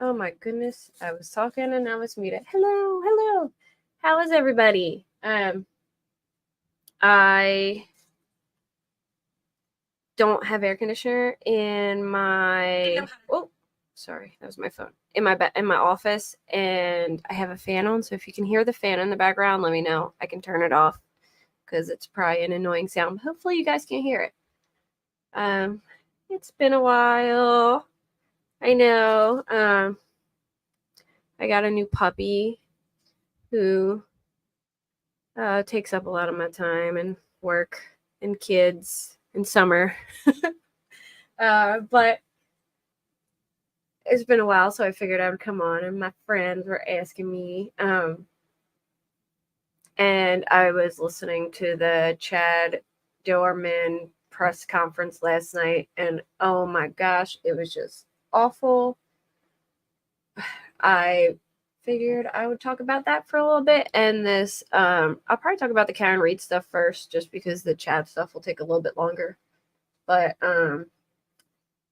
Oh my goodness. I was talking and I was muted. Hello, hello. How is everybody? I don't have air conditioner in my sorry, that was my phone. In my office, and I have a fan on, so if you can hear the fan in the background, let me know. I can turn it off because it's probably an annoying sound. But hopefully you guys can hear it. It's been a while. I know. I got a new puppy who takes up a lot of my time and work and kids and summer. But it's been a while, so I figured I would come on, and my friends were asking me. And I was listening to the Chad Doerman press conference last night, and oh my gosh, it was just awful. I figured I would talk about that for a little bit, and this I'll probably talk about the Karen Reed stuff first, just because the Chad stuff will take a little bit longer. But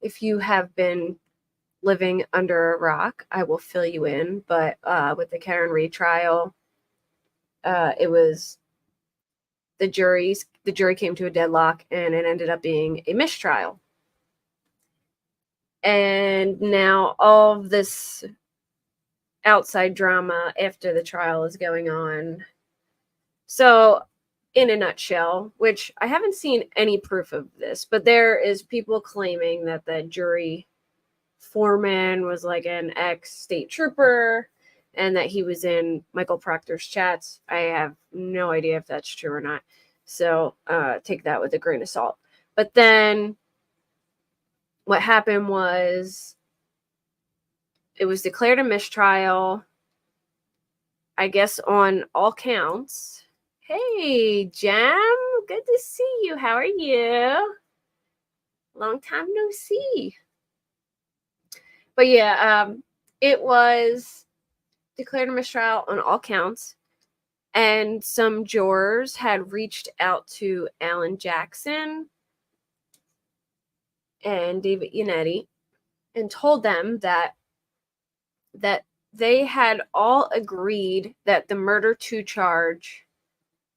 if you have been living under a rock, I will fill you in. But with the Karen Reed trial, it was the jury came to a deadlock, and it ended up being a mistrial. And now all of this outside drama after the trial is going on. So, in a nutshell, which I haven't seen any proof of this, but there is people claiming that the jury foreman was like an ex-state trooper and that he was in Michael Proctor's chats. I have no idea if that's true or not. So take that with a grain of salt. But then what happened was it was declared a mistrial, I guess, on all counts. Hey, Jam, good to see you. How are you? Long time no see. But yeah, it was declared a mistrial on all counts. And some jurors had reached out to Alan Jackson and David Yannetti and told them that they had all agreed that the murder 2 charge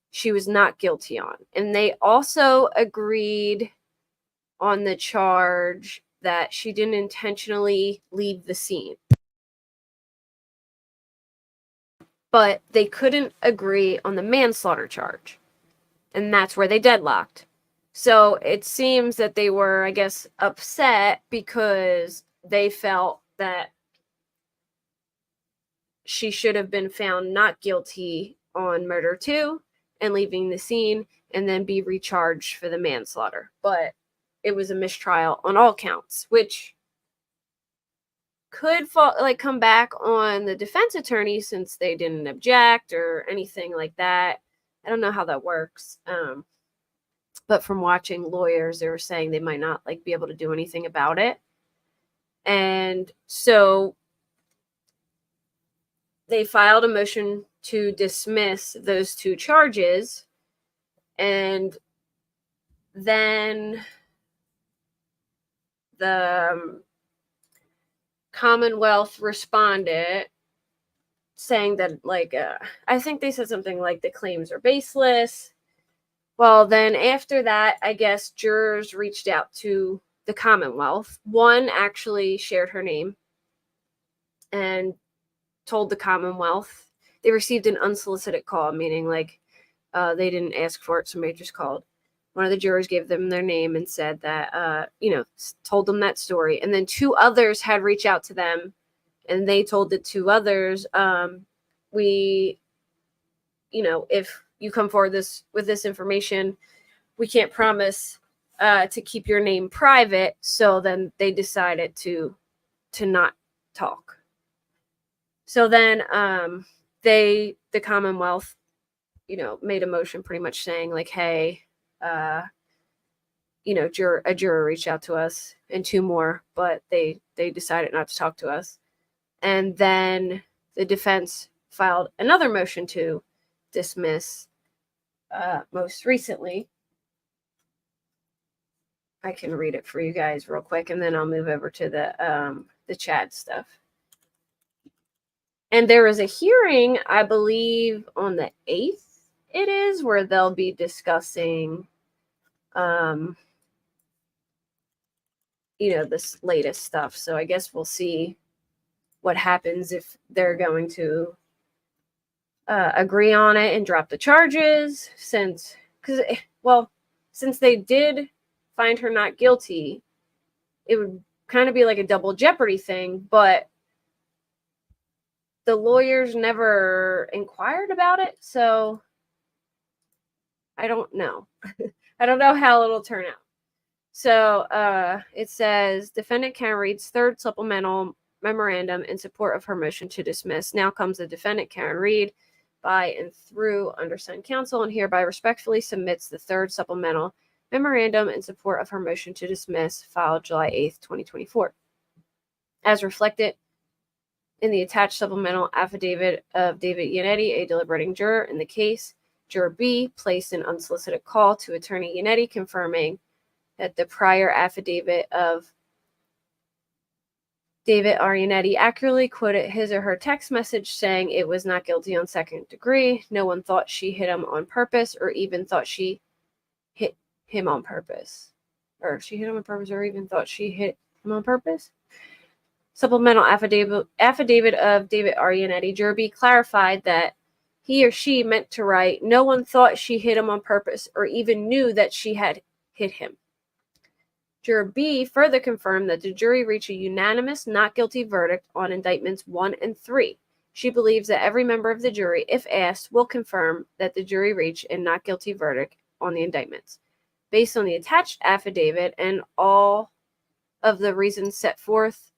she was not guilty on. And they also agreed on the charge that she didn't intentionally leave the scene. But they couldn't agree on the manslaughter charge. And that's where they deadlocked. So it seems that they were, I guess, upset because they felt that she should have been found not guilty on murder 2 and leaving the scene, and then be recharged for the manslaughter. But it was a mistrial on all counts, which could come back on the defense attorney since they didn't object or anything like that. I don't know how that works. But from watching lawyers, they were saying they might not be able to do anything about it. And so they filed a motion to dismiss those 2 charges. And then the Commonwealth responded saying that, I think they said something like the claims are baseless. Well, then after that, I guess jurors reached out to the Commonwealth. One actually shared her name and told the Commonwealth. They received an unsolicited call, meaning they didn't ask for it, somebody just called. One of the jurors gave them their name and said that, told them that story. And then 2 others had reached out to them, and they told the 2 others, if you come forward with this information, we can't promise to keep your name private. So then they decided to not talk. So then the Commonwealth, made a motion pretty much saying hey, a juror reached out to us and 2 more, but they decided not to talk to us. And then the defense filed another motion to dismiss most recently. I can read it for you guys real quick, and then I'll move over to the Chad stuff. And there is a hearing, I believe, on the 8th, it is, where they'll be discussing, this latest stuff. So I guess we'll see what happens if they're going to agree on it and drop the charges, since they did find her not guilty, it would kind of be like a double jeopardy thing, but the lawyers never inquired about it, so I don't know. I don't know how it'll turn out. So it says, defendant Karen Reed's third supplemental memorandum in support of her motion to dismiss. Now comes the defendant Karen Reed by and through undersigned counsel, and hereby respectfully submits the third supplemental memorandum in support of her motion to dismiss, filed July 8th, 2024. As reflected in the attached supplemental affidavit of David Yannetti, a deliberating juror in the case, Juror B placed an unsolicited call to Attorney Yannetti confirming that the prior affidavit of David R. Yannetti accurately quoted his or her text message saying it was not guilty on second degree. No one thought she hit him on purpose or even thought she hit him on purpose. Or she hit him on purpose or even thought she hit him on purpose. Supplemental affidavit of David R. Yannetti, Juror B clarified that he or she meant to write, no one thought she hit him on purpose or even knew that she had hit him. Juror B further confirmed that the jury reached a unanimous not guilty verdict on indictments 1 and 3. She believes that every member of the jury, if asked, will confirm that the jury reached a not guilty verdict on the indictments. Based on the attached affidavit and all of the reasons set forth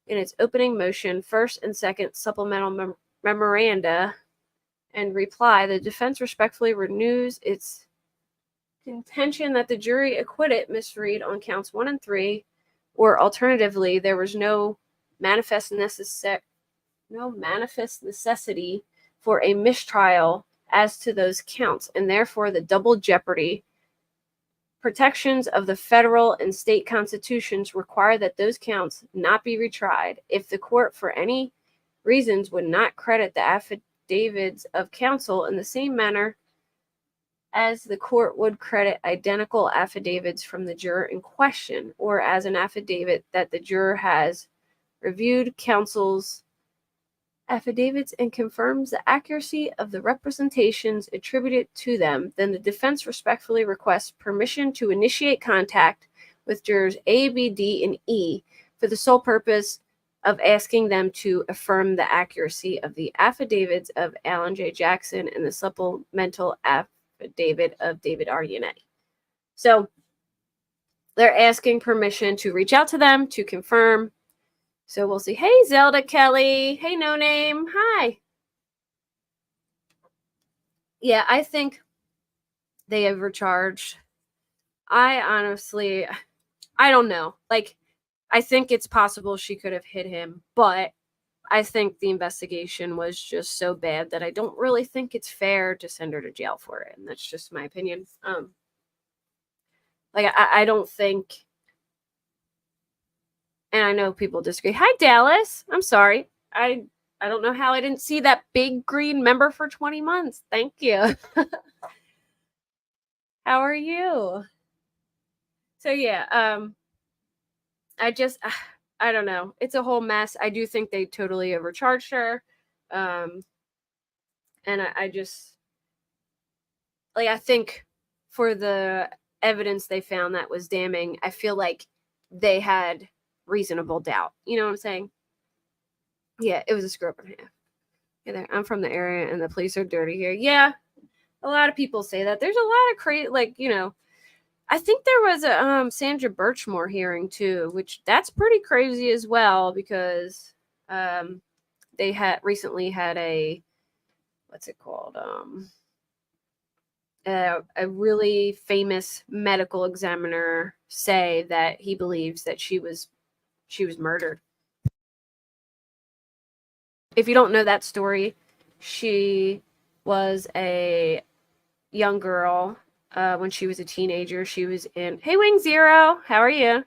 in its opening motion, first and second supplemental memoranda, and reply, the defense respectfully renews its contention that the jury acquitted Ms. Reed on counts 1 and 3, or alternatively, there was no manifest necessity for a mistrial as to those counts, and therefore the double jeopardy protections of the federal and state constitutions require that those counts not be retried. If the court, for any reasons, would not credit the affidavits of counsel in the same manner as the court would credit identical affidavits from the juror in question, or as an affidavit that the juror has reviewed counsel's affidavits and confirms the accuracy of the representations attributed to them, then the defense respectfully requests permission to initiate contact with jurors A, B, D, and E for the sole purpose of asking them to affirm the accuracy of the affidavits of Alan J. Jackson and the supplemental affidavit of David R. Yannetti. So they're asking permission to reach out to them to confirm. So we'll see. Hey, Zelda Kelly. Hey, No Name. Hi. Yeah, I think they overcharged. I honestly, I don't know. Like, I think it's possible she could have hit him, but I think the investigation was just so bad that I don't really think it's fair to send her to jail for it. And that's just my opinion. I don't think, and I know people disagree. Hi, Dallas. I'm sorry. I don't know how I didn't see that big green member for 20 months. Thank you. How are you? So yeah, I don't know. It's a whole mess. I do think they totally overcharged her. And I just, I think for the evidence they found that was damning, I feel like they had reasonable doubt. You know what I'm saying? Yeah, it was a screw up and a half. Hey there, I'm from the area and the police are dirty here. Yeah, a lot of people say that. There's a lot of crazy, I think there was a Sandra Birchmore hearing too, which that's pretty crazy as well, because they had recently had a, what's it called? A really famous medical examiner say that he believes that she was murdered. If you don't know that story, she was a young girl when she was a teenager. She was in, hey, Wing Zero, how are you?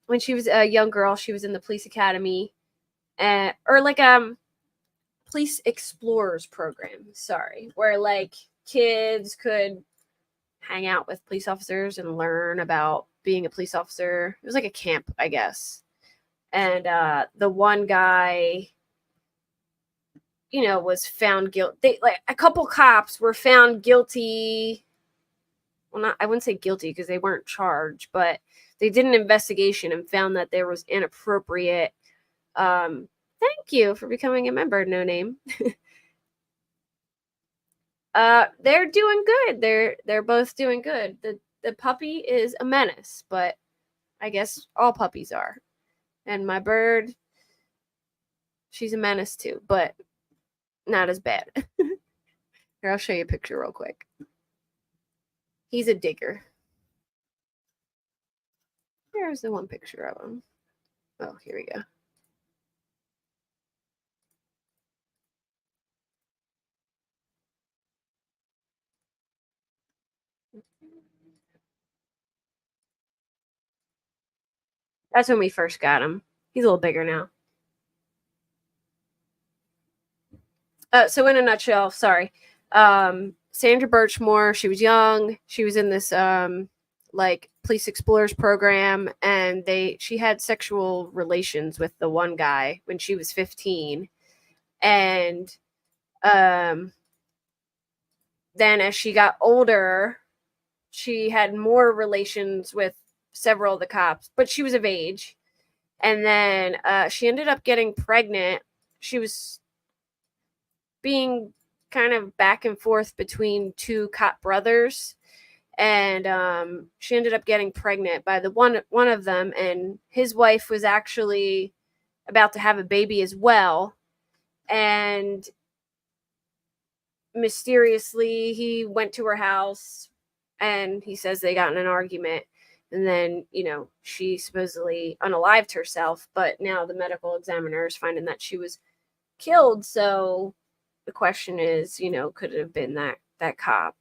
When she was a young girl, she was in the police academy, or like police explorers program, sorry, where like kids could hang out with police officers and learn about being a police officer. It was like a camp, I guess. And the one guy, was found guilty. Like a couple cops were found guilty. Well, not, I wouldn't say guilty because they weren't charged, but they did an investigation and found that there was inappropriate. Thank you for becoming a member, No Name. They're doing good. They're both doing good. The puppy is a menace, but I guess all puppies are. And my bird, she's a menace too, but not as bad. Here, I'll show you a picture real quick. He's a digger. There's the one picture of him. Oh, here we go. That's when we first got him. He's a little bigger now. So in a nutshell, sorry. Sandra Birchmore, she was young. She was in this like police explorers program, and she had sexual relations with the one guy when she was 15. And then as she got older, she had more relations with several of the cops, but she was of age. And then she ended up getting pregnant. She was being kind of back and forth between two cop brothers, and she ended up getting pregnant by the one of them, and his wife was actually about to have a baby as well. And mysteriously, he went to her house, and he says they got in an argument, and then she supposedly unalived herself, but now the medical examiner is finding that she was killed. So the question is, could it have been that cop?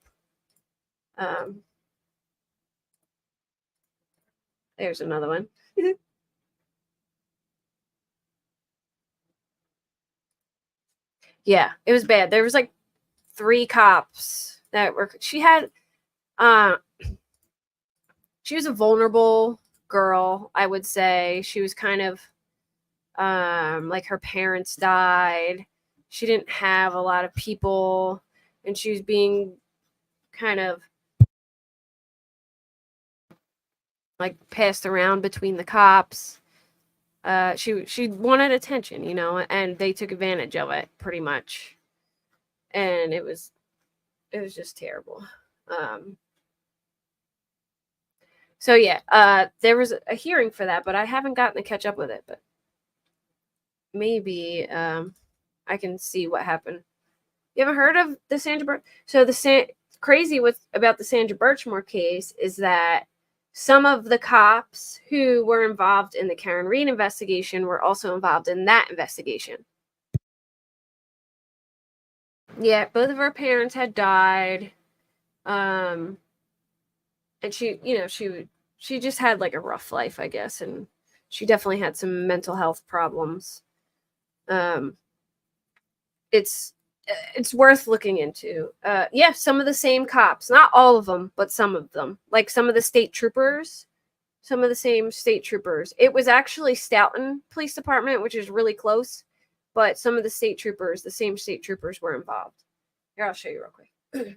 There's another one. Yeah, it was bad. There was like 3 cops that were. She had. She was a vulnerable girl, I would say. She was kind of like her parents died. She didn't have a lot of people, and she was being kind of like passed around between the cops. She wanted attention, and they took advantage of it pretty much. And it was just terrible. So yeah, there was a hearing for that, but I haven't gotten to catch up with it. But maybe I can see what happened. You ever heard of the Sandra So crazy about the Sandra Birchmore case is that some of the cops who were involved in the Karen Reed investigation were also involved in that investigation. Yeah, both of her parents had died. And she just had like a rough life, I guess, and she definitely had some mental health problems. It's worth looking into. Yeah, some of the same cops, not all of them, but some of them, like some of the state troopers, some of the same state troopers. It was actually Stoughton Police Department, which is really close, but some of the state troopers, the same state troopers, were involved. Here, I'll show you real quick.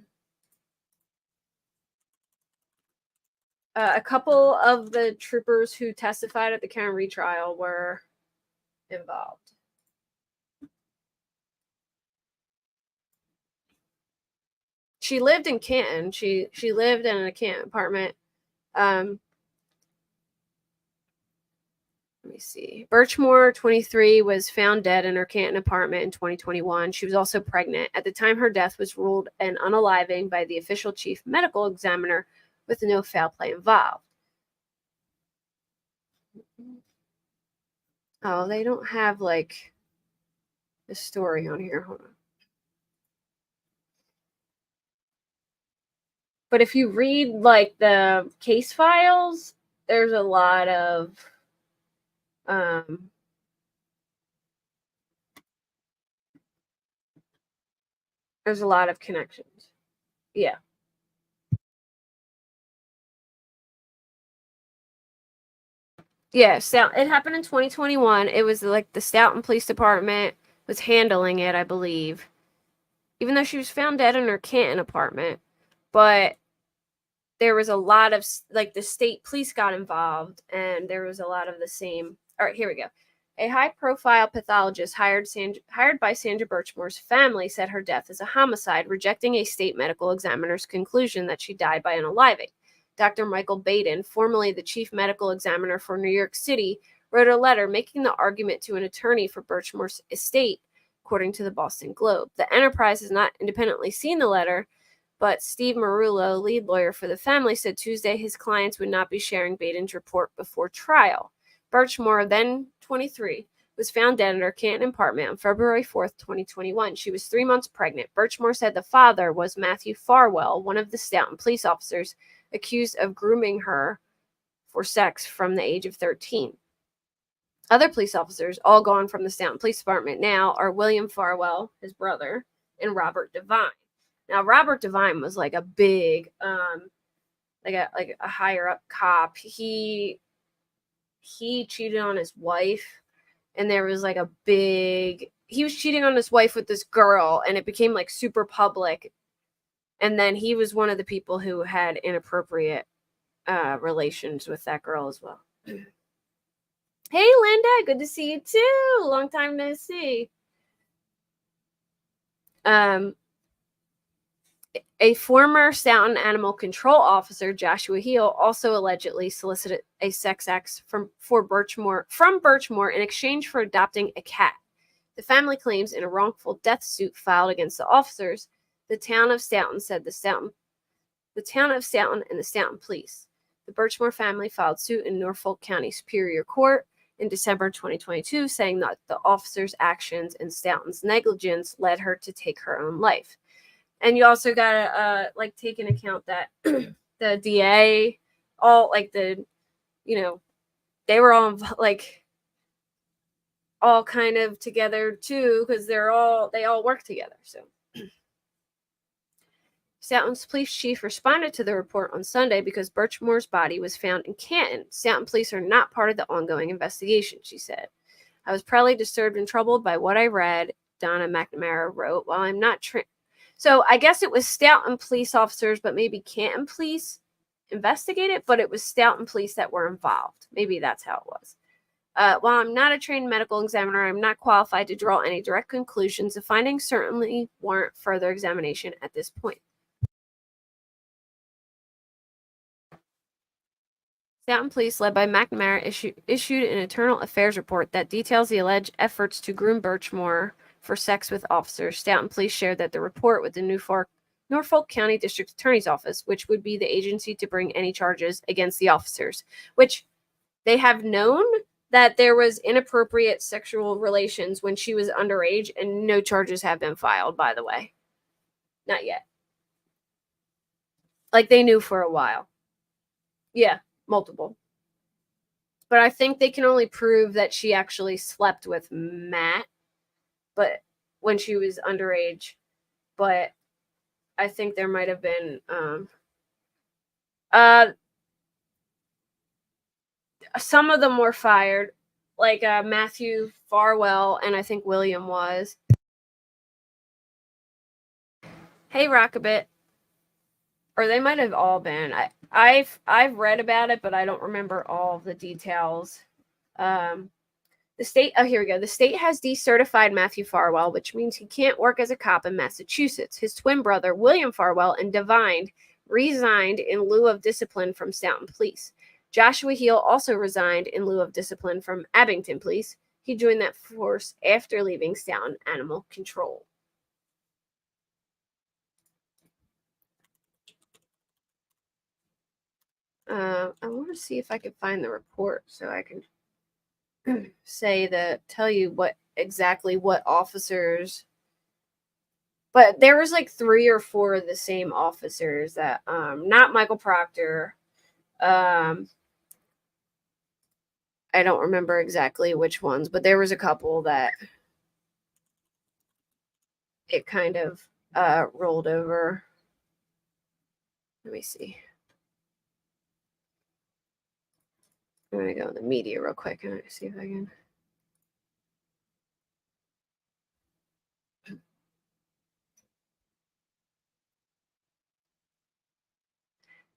A couple of the troopers who testified at the Karen Reed trial were involved. She lived in Canton. She lived in a Canton apartment. Let me see. Birchmore, 23, was found dead in her Canton apartment in 2021. She was also pregnant. At the time, her death was ruled an unaliving by the official chief medical examiner with no foul play involved. Oh, they don't have like the story on here. Hold on. But if you read like the case files, there's a lot of There's a lot of connections. Yeah. Yeah, it happened in 2021. It was like the Stoughton Police Department was handling it, I believe. Even though she was found dead in her Canton apartment. But there was a lot of, like, the state police got involved, and there was a lot of the same. All right, here we go. A high-profile pathologist hired by Sandra Birchmore's family said her death is a homicide, rejecting a state medical examiner's conclusion that she died by unaliving. Dr. Michael Baden, formerly the chief medical examiner for New York City, wrote a letter making the argument to an attorney for Birchmore's estate, according to the Boston Globe. The Enterprise has not independently seen the letter, but Steve Marullo, lead lawyer for the family, said Tuesday his clients would not be sharing Baden's report before trial. Birchmore, then 23, was found dead in her Canton apartment on February 4th, 2021. She was 3 months pregnant. Birchmore said the father was Matthew Farwell, one of the Stoughton police officers accused of grooming her for sex from the age of 13. Other police officers, all gone from the Stoughton Police Department now, are William Farwell, his brother, and Robert Devine. Now, Robert Devine was like a big, like a higher up cop. He cheated on his wife, and there was like he was cheating on his wife with this girl, and it became like super public. And then he was one of the people who had inappropriate relations with that girl as well. Hey, Linda, good to see you too. Long time no see. A former Stoughton animal control officer, Joshua Heel, also allegedly solicited a sex act from Birchmore in exchange for adopting a cat. The family claims in a wrongful death suit filed against the officers. The town of Stoughton said the town of Stoughton and the Stoughton police. The Birchmore family filed suit in Norfolk County Superior Court in December 2022, saying that the officers' actions and Stoughton's negligence led her to take her own life. And you also gotta take into account that the DA, all like the, they were all kind of together too, because they all work together. So Stoughton's police chief responded to the report on Sunday because Birchmore's body was found in Canton. Stoughton police are not part of the ongoing investigation, she said. I was probably disturbed and troubled by what I read, Donna McNamara wrote. While I'm not so I guess it was Stoughton police officers, but maybe Canton police investigated, but it was Stoughton police that were involved. Maybe that's how it was. While I'm not a trained medical examiner, I'm not qualified to draw any direct conclusions. The findings certainly warrant further examination at this point. Stoughton police, led by McNamara, issued an internal affairs report that details the alleged efforts to groom Birchmore for sex with officers. Stoughton police shared that the report with the Norfolk County District Attorney's Office, which would be the agency to bring any charges against the officers, which they have known that there was inappropriate sexual relations when she was underage, and no charges have been filed, by the way. Not yet. Like, they knew for a while. Yeah, multiple. But I think they can only prove that she actually slept with Matt, but when she was underage. But I think there might have been some of them were fired, like Matthew Farwell, and I think William was. Hey, Rockabit. Or they might have all been. I've read about it, but I don't remember all of the details. The state, here we go. The state has decertified Matthew Farwell, which means he can't work as a cop in Massachusetts. His twin brother, William Farwell, and Devine resigned in lieu of discipline from Stoughton Police. Joshua Heel also resigned in lieu of discipline from Abington Police. He joined that force after leaving Stoughton Animal Control. I want to see if I can find the report so I can tell you exactly what officers. But there was like 3 or 4 of the same officers that, not Michael Proctor. I don't remember exactly which ones, but there was a couple that it kind of rolled over. Let me see. I'm going to go in the media real quick and see if I can.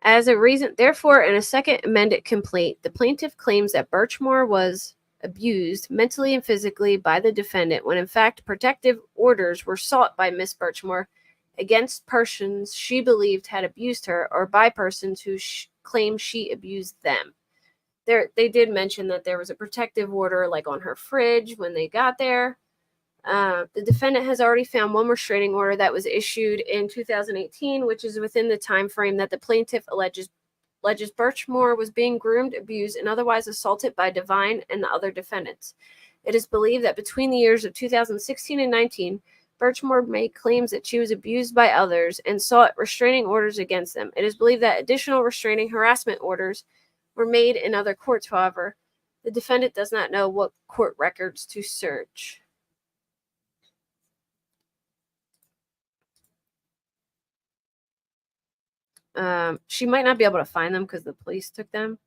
As a reason, therefore, in a second amended complaint, the plaintiff claims that Birchmore was abused mentally and physically by the defendant when in fact protective orders were sought by Miss Birchmore against persons she believed had abused her or by persons who claimed she abused them. They did mention that there was a protective order like on her fridge when they got there. The defendant has already found one restraining order that was issued in 2018, which is within the time frame that the plaintiff alleges Birchmore was being groomed, abused, and otherwise assaulted by Devine and the other defendants. It is believed that between the years of 2016 and 19, Birchmore made claims that she was abused by others and sought restraining orders against them. It is believed that additional restraining harassment orders were made in other courts, however. The defendant does not know what court records to search. She might not be able to find them because the police took them.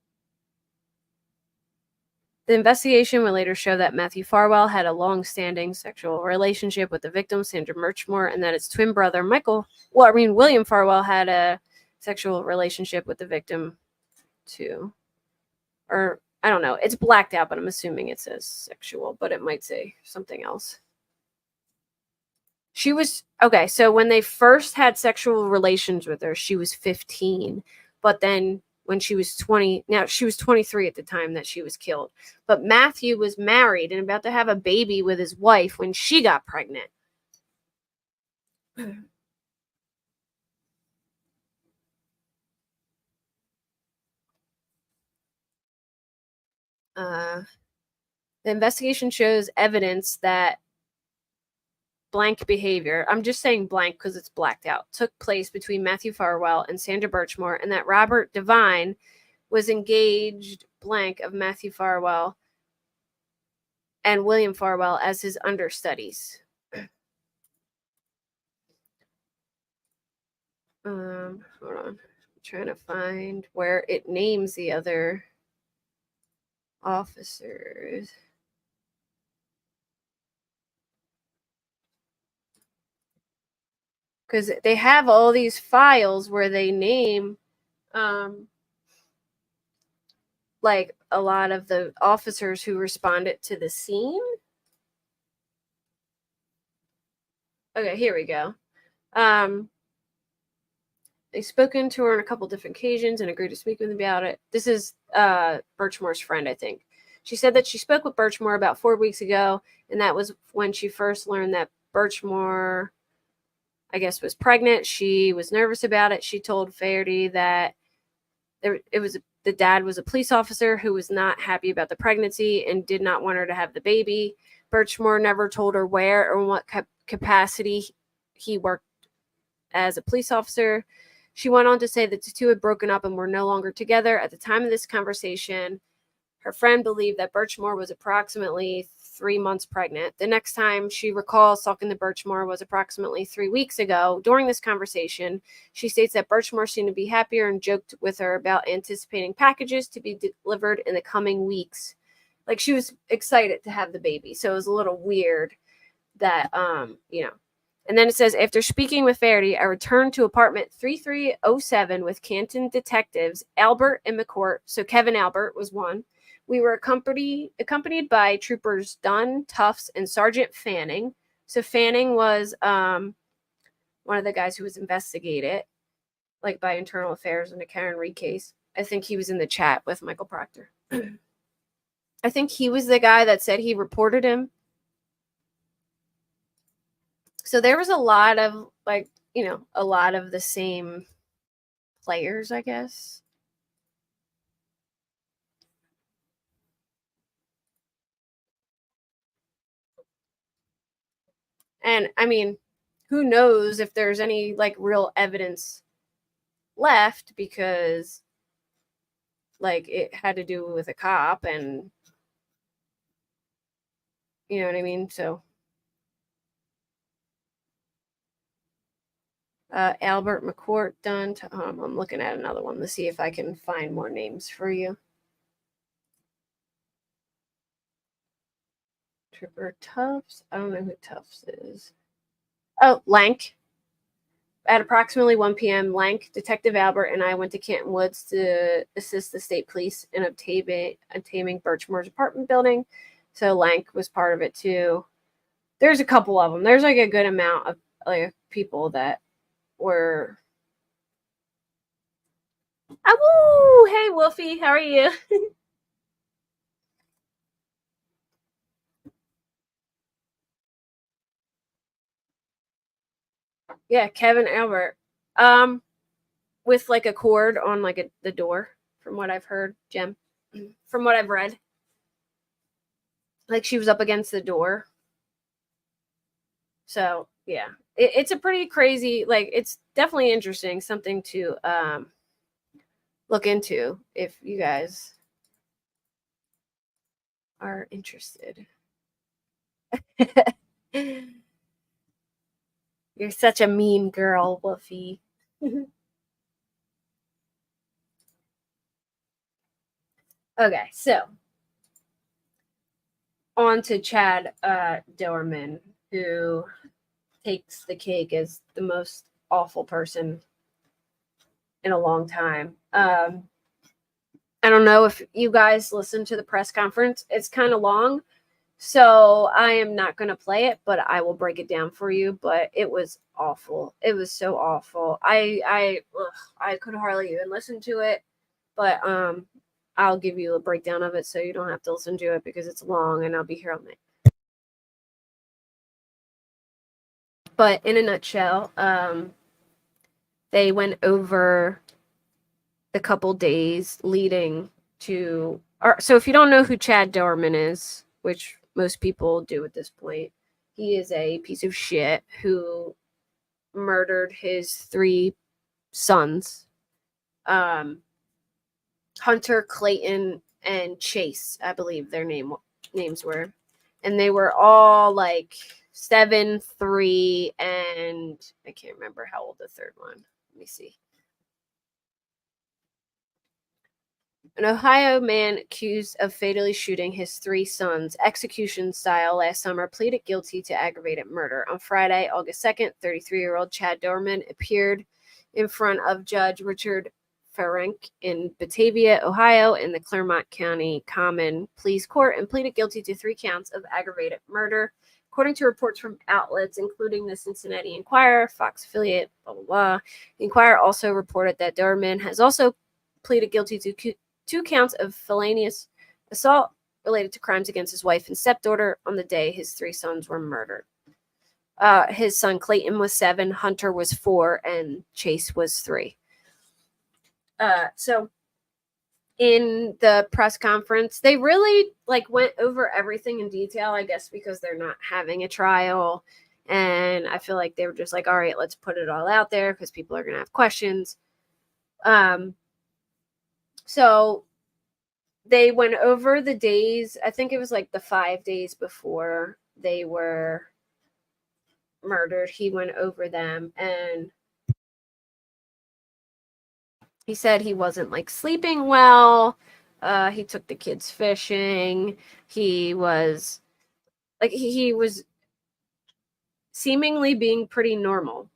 The investigation would later show that Matthew Farwell had a long-standing sexual relationship with the victim, Sandra Birchmore, and that his twin brother, William Farwell, had a sexual relationship with the victim, too. Or, I don't know. It's blacked out, but I'm assuming it says sexual, but it might say something else. She was, okay, so when they first had sexual relations with her, she was 15, but then when she was 20, now she was 23 at the time that she was killed. But Matthew was married and about to have a baby with his wife when she got pregnant. The investigation shows evidence that blank behavior, I'm just saying blank because it's blacked out, took place between Matthew Farwell and Sandra Birchmore, and that Robert Devine was engaged blank of Matthew Farwell and William Farwell as his understudies. Hold on. I'm trying to find where it names the other officers. Because they have all these files where they name like a lot of the officers who responded to the scene. Okay, here we go. They've spoken to her on a couple different occasions and agreed to speak with them about it. This is Birchmore's friend, I think. She said that she spoke with Birchmore about 4 weeks ago, and that was when she first learned that Birchmore, I guess, was pregnant. She was nervous about it. She told Faherty that the dad was a police officer who was not happy about the pregnancy and did not want her to have the baby. Birchmore never told her where or in what capacity he worked as a police officer. She went on to say that the two had broken up and were no longer together. At the time of this conversation, her friend believed that Birchmore was approximately 3 months pregnant. The next time she recalls talking to Birchmore was approximately 3 weeks ago. During this conversation, she states that Birchmore seemed to be happier and joked with her about anticipating packages to be delivered in the coming weeks. Like, she was excited to have the baby. So it was a little weird that, And then it says, after speaking with Faherty, I returned to apartment 3307 with Canton detectives, Albert and McCourt. So Kevin Albert was one. We were accompanied by troopers Dunn, Tufts, and Sergeant Fanning. So Fanning was one of the guys who was investigated, like by Internal Affairs in the Karen Reed case. I think he was in the chat with Michael Proctor. I think he was the guy that said he reported him. So there was a lot of, a lot of the same players, I guess. And I mean, who knows if there's any real evidence left, because it had to do with a cop, and you know what I mean? So Albert McCourt done. I'm looking at another one to see if I can find more names for you. Trooper Tufts. I don't know who Tufts is. Oh, Lank. At approximately 1 p.m., Lank, Detective Albert, and I went to Canton Woods to assist the state police in obtaining Birchmore's apartment building. So Lank was part of it too. There's a couple of them. There's like a good amount of like people that were. Oh, hey Wolfie, how are you? Yeah, Kevin Albert. With like a cord on like the door, from what I've heard, Jem. From what I've read. Like she was up against the door. So yeah. It's a pretty crazy, like it's definitely interesting, something to look into if you guys are interested. You're such a mean girl, Wolfie. Okay, so on to Chad Doerman, who takes the cake as the most awful person in a long time. I don't know if you guys listened to the press conference. It's kind of long, so I am not going to play it, but I will break it down for you. But it was awful. It was so awful. I could hardly even listen to it, but I'll give you a breakdown of it so you don't have to listen to it because it's long and I'll be here all night. But in a nutshell, they went over the couple days leading to. So if you don't know who Chad Doerman is, which most people do at this point, he is a piece of shit who murdered his 3 sons, Hunter, Clayton, and Chase, I believe their names were, and they were all like 7, 3, and I can't remember how old the third one. Let me see. An Ohio man accused of fatally shooting his 3 sons execution style last summer pleaded guilty to aggravated murder. On Friday, August 2nd, 33-year-old Chad Doerman appeared in front of Judge Richard Ferenc in Batavia, Ohio, in the Clermont County Common Pleas Court and pleaded guilty to 3 counts of aggravated murder. According to reports from outlets, including the Cincinnati Enquirer, Fox affiliate, blah, blah, blah. The Enquirer also reported that Doerman has also pleaded guilty to 2 counts of felonious assault related to crimes against his wife and stepdaughter on the day his 3 sons were murdered. His son Clayton was 7, Hunter was 4, and Chase was 3. So in the press conference, they really like went over everything in detail, I guess, because they're not having a trial. And I feel like they were just like, all right, let's put it all out there because people are going to have questions. So they went over the days. I think it was like the 5 days before they were murdered. He went over them and he said he wasn't like sleeping well. He took the kids fishing. He was like, he was seemingly being pretty normal.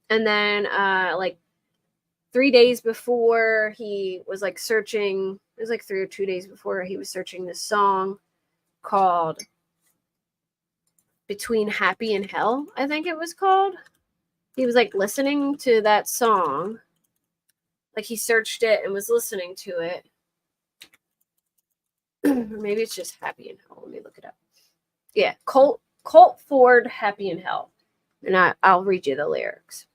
And then like 3 days before, he was like searching. It was like 3 or 2 days before, he was searching this song called Between Happy and Hell, I think it was called. He was like listening to that song. Like he searched it and was listening to it. Or maybe it's just Happy in Hell. Let me look it up. Yeah, Colt Ford, Happy in Hell. And I'll read you the lyrics.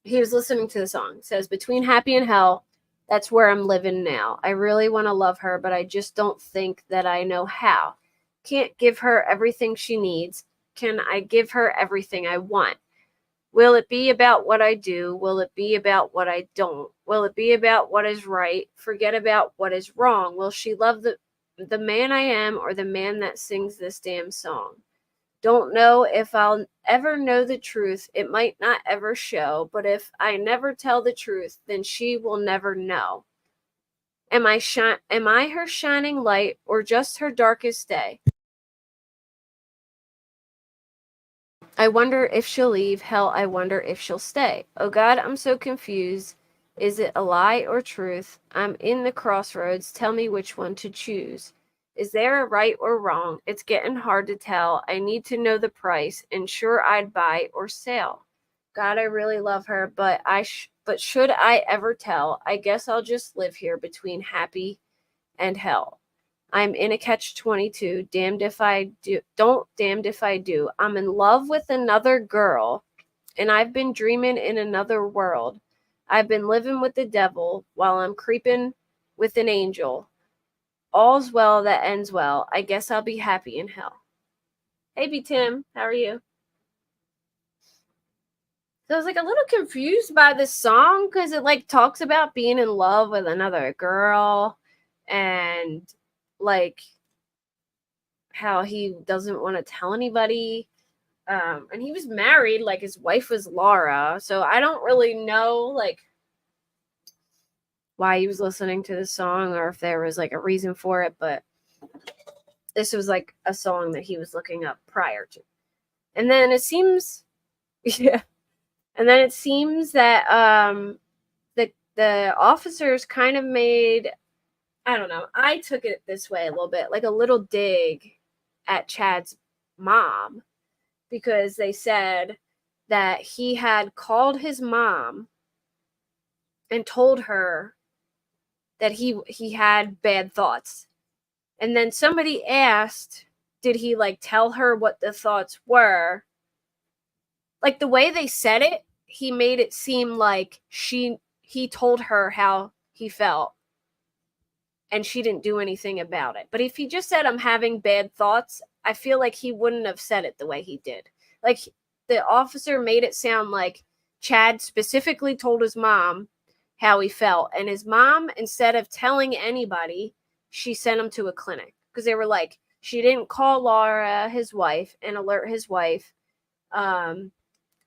He was listening to the song. It says, between happy and hell, that's where I'm living now. I really want to love her, but I just don't think that I know how. Can't give her everything she needs. Can I give her everything I want? Will it be about what I do? Will it be about what I don't? Will it be about what is right? Forget about what is wrong. Will she love the man I am or the man that sings this damn song? Don't know if I'll ever know the truth. It might not ever show, but if I never tell the truth, then she will never know. Am I her shining light or just her darkest day? I wonder if she'll leave. Hell, I wonder if she'll stay. Oh God, I'm so confused. Is it a lie or truth? I'm in the crossroads. Tell me which one to choose. Is there a right or wrong? It's getting hard to tell. I need to know the price, and sure I'd buy or sell. God, I really love her, but should I ever tell? I guess I'll just live here between happy and hell. I'm in a catch-22. Damned if I do. Don't damned if I do. I'm in love with another girl, and I've been dreaming in another world. I've been living with the devil while I'm creeping with an angel. All's well that ends well. I guess I'll be happy in hell. Hey, B. Tim, how are you? So I was like a little confused by this song because it like talks about being in love with another girl and like how he doesn't want to tell anybody. And he was married, like his wife was Laura. So I don't really know like why he was listening to this song or if there was like a reason for it, but this was like a song that he was looking up prior to. And then it seems yeah. And then it seems that the officers kind of made, I don't know, I took it this way a little bit, like a little dig at Chad's mom, because they said that he had called his mom and told her that he had bad thoughts. And then somebody asked, did he like tell her what the thoughts were? Like the way they said it, he made it seem like he told her how he felt and she didn't do anything about it. But if he just said, I'm having bad thoughts, I feel like he wouldn't have said it the way he did. Like the officer made it sound like Chad specifically told his mom how he felt. And his mom, instead of telling anybody, she sent him to a clinic because they were like, she didn't call Laura, his wife, and alert his wife.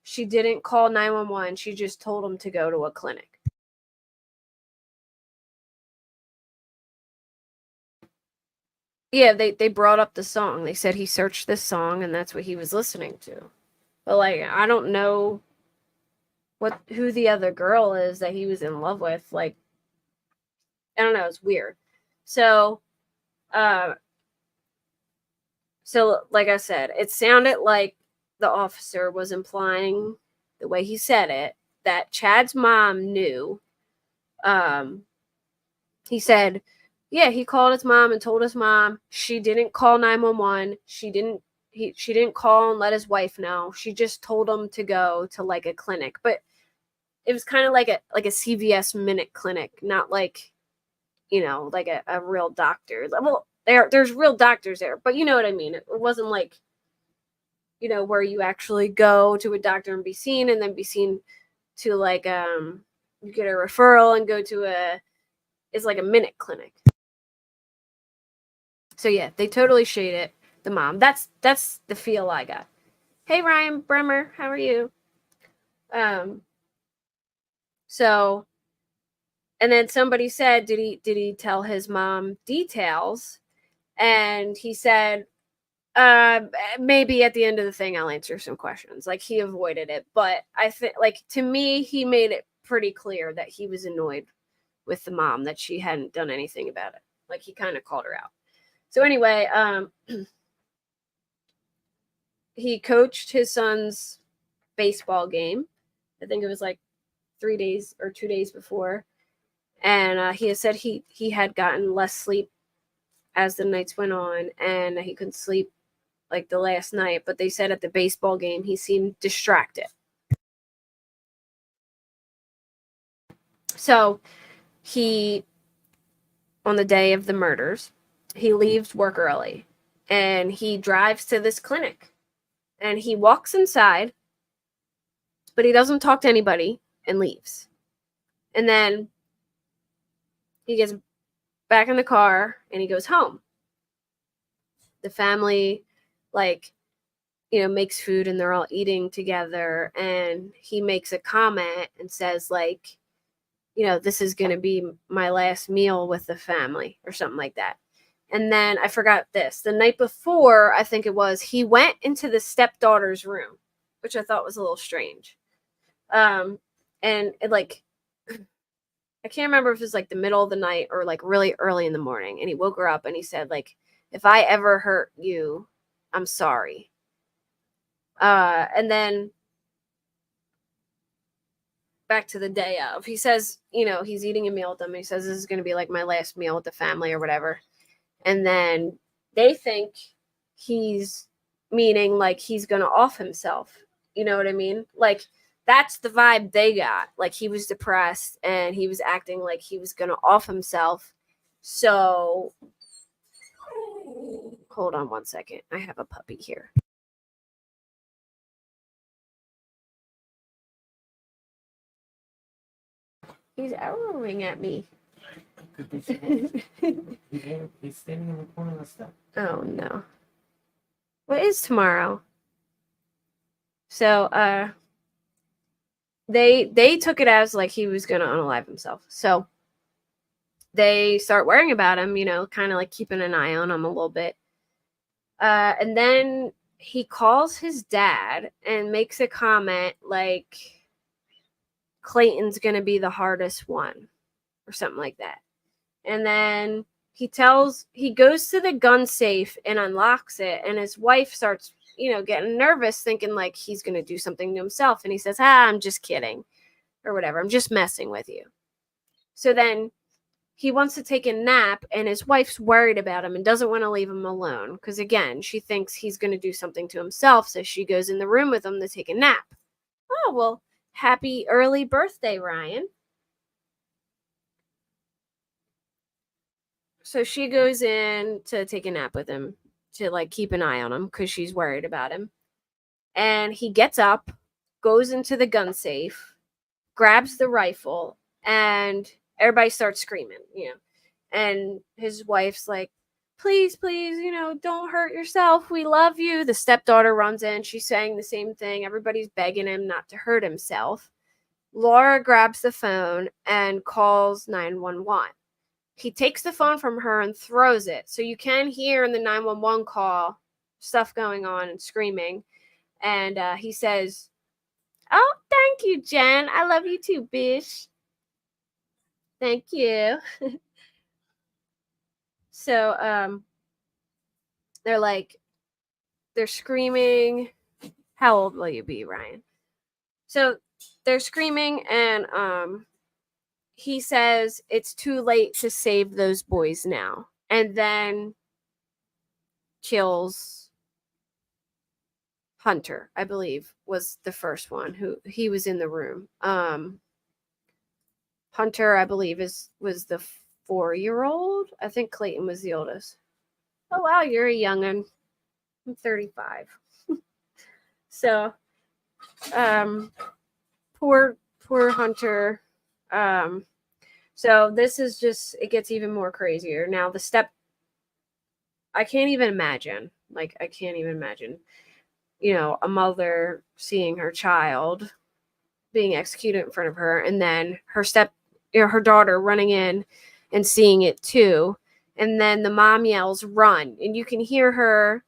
She didn't call 911. She just told him to go to a clinic. Yeah, they brought up the song. They said he searched this song and that's what he was listening to. But like I don't know who the other girl is that he was in love with. Like I don't know, it's weird. So uh so like I said, it sounded like the officer was implying the way he said it that Chad's mom knew. He said, yeah, he called his mom and told his mom. She didn't call 911. She didn't call and let his wife know. She just told him to go to like a clinic. But it was kind of like a CVS minute clinic, not like, like a real doctor. Well, there's real doctors there, but you know what I mean. It wasn't like, where you actually go to a doctor and be seen and then be seen to like you get a referral and go to it's like a minute clinic. So yeah, they totally shade it. The mom. That's the feel I got. Hey Ryan Bremer, how are you? Um. So, and then somebody said, did he tell his mom details? And he said, maybe at the end of the thing I'll answer some questions. Like he avoided it, but I think like to me he made it pretty clear that he was annoyed with the mom that she hadn't done anything about it. Like he kind of called her out. So anyway, he coached his son's baseball game. I think it was like 3 days or 2 days before, and he has said he had gotten less sleep as the nights went on, and he couldn't sleep like the last night. But they said at the baseball game he seemed distracted. So he, on the day of the murders, he leaves work early, and he drives to this clinic, and he walks inside, but he doesn't talk to anybody and leaves. And then he gets back in the car and he goes home. The family, like, makes food and they're all eating together, and he makes a comment and says, like, this is going to be my last meal with the family or something like that. And then I forgot this. The night before, I think it was, he went into the stepdaughter's room, which I thought was a little strange. And it, like, I can't remember if it was like the middle of the night or like really early in the morning. And he woke her up and he said, like, if I ever hurt you, I'm sorry. And then back to the day of, he says, he's eating a meal with them. And he says, this is going to be like my last meal with the family or whatever. And then they think he's meaning like he's going to off himself. You know what I mean? Like, that's the vibe they got. Like, he was depressed and he was acting like he was going to off himself. So, hold on one second. I have a puppy here. He's arrowing at me. He's standing in the corner of the step. Oh, no. What is tomorrow? So, they took it as like he was going to unalive himself. So they start worrying about him, kind of like keeping an eye on him a little bit. And then he calls his dad and makes a comment like Clayton's going to be the hardest one or something like that. And then he goes to the gun safe and unlocks it, and his wife starts, getting nervous, thinking like he's going to do something to himself. And he says, I'm just kidding or whatever. I'm just messing with you. So then he wants to take a nap, and his wife's worried about him and doesn't want to leave him alone because, again, she thinks he's going to do something to himself. So she goes in the room with him to take a nap. Oh, well, happy early birthday, Ryan. So she goes in to take a nap with him to like keep an eye on him because she's worried about him. And he gets up, goes into the gun safe, grabs the rifle, and everybody starts screaming, And his wife's like, please, don't hurt yourself. We love you. The stepdaughter runs in. She's saying the same thing. Everybody's begging him not to hurt himself. Laura grabs the phone and calls 911. He takes the phone from her and throws it. So you can hear in the 911 call stuff going on and screaming. And he says, oh, thank you, Jen. I love you too, bish. Thank you. So they're screaming. How old will you be, Ryan? So they're screaming, and he says it's too late to save those boys now. And then kills Hunter, I believe, was the first one who he was in the room. Hunter, I believe, was the 4-year-old. I think Clayton was the oldest. Oh wow, you're a young'un. I'm 35. So, poor Hunter. So this is just, it gets even more crazier. Now I can't even imagine. Like, I can't even imagine, a mother seeing her child being executed in front of her, and then her daughter running in and seeing it too. And then the mom yells, run. And you can hear her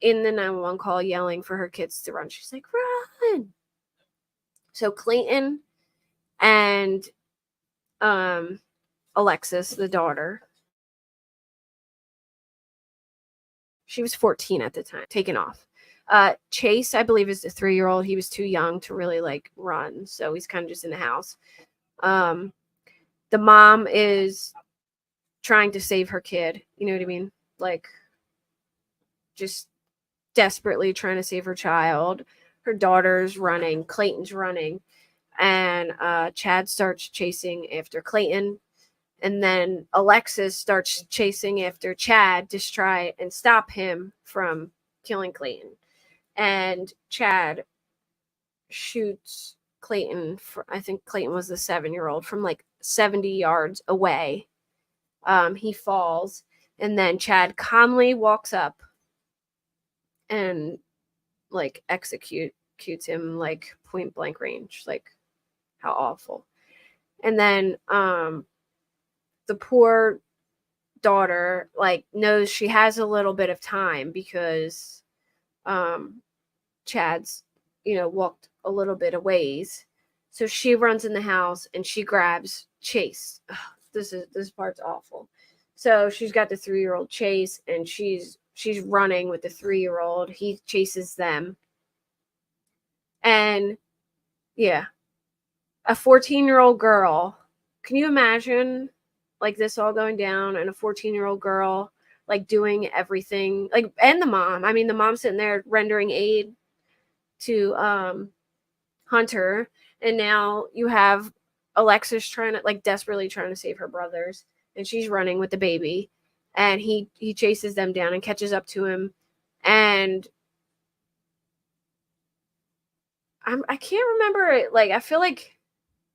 in the 911 call yelling for her kids to run. She's like, run. So Clayton and Alexis, the daughter, she was 14 at the time, taken off. Chase, I believe, is the 3-year-old. He was too young to really like run, so he's kind of just in the house. The mom is trying to save her kid. You know what I mean? Like, just desperately trying to save her child. Her daughter's running. Clayton's running. And Chad starts chasing after Clayton. And then Alexis starts chasing after Chad to try and stop him from killing Clayton. And Chad shoots Clayton, I think Clayton was the 7-year-old, from like 70 yards away. He falls, and then Chad calmly walks up and like executes him like point blank range. Like, how awful. And then the poor daughter like knows she has a little bit of time because Chad's, walked a little bit of ways. So she runs in the house and she grabs Chase. Ugh, this part's awful. So she's got the 3-year-old Chase, and she's running with the 3-year-old. He chases them. And yeah, a 14-year-old girl. Can you imagine like this all going down, and a 14-year-old girl like doing everything, like, and the mom. I mean, the mom's sitting there rendering aid to Hunter, and now you have Alexis trying to like desperately trying to save her brothers, and she's running with the baby, and he chases them down and catches up to him, and I can't remember it. Like, I feel like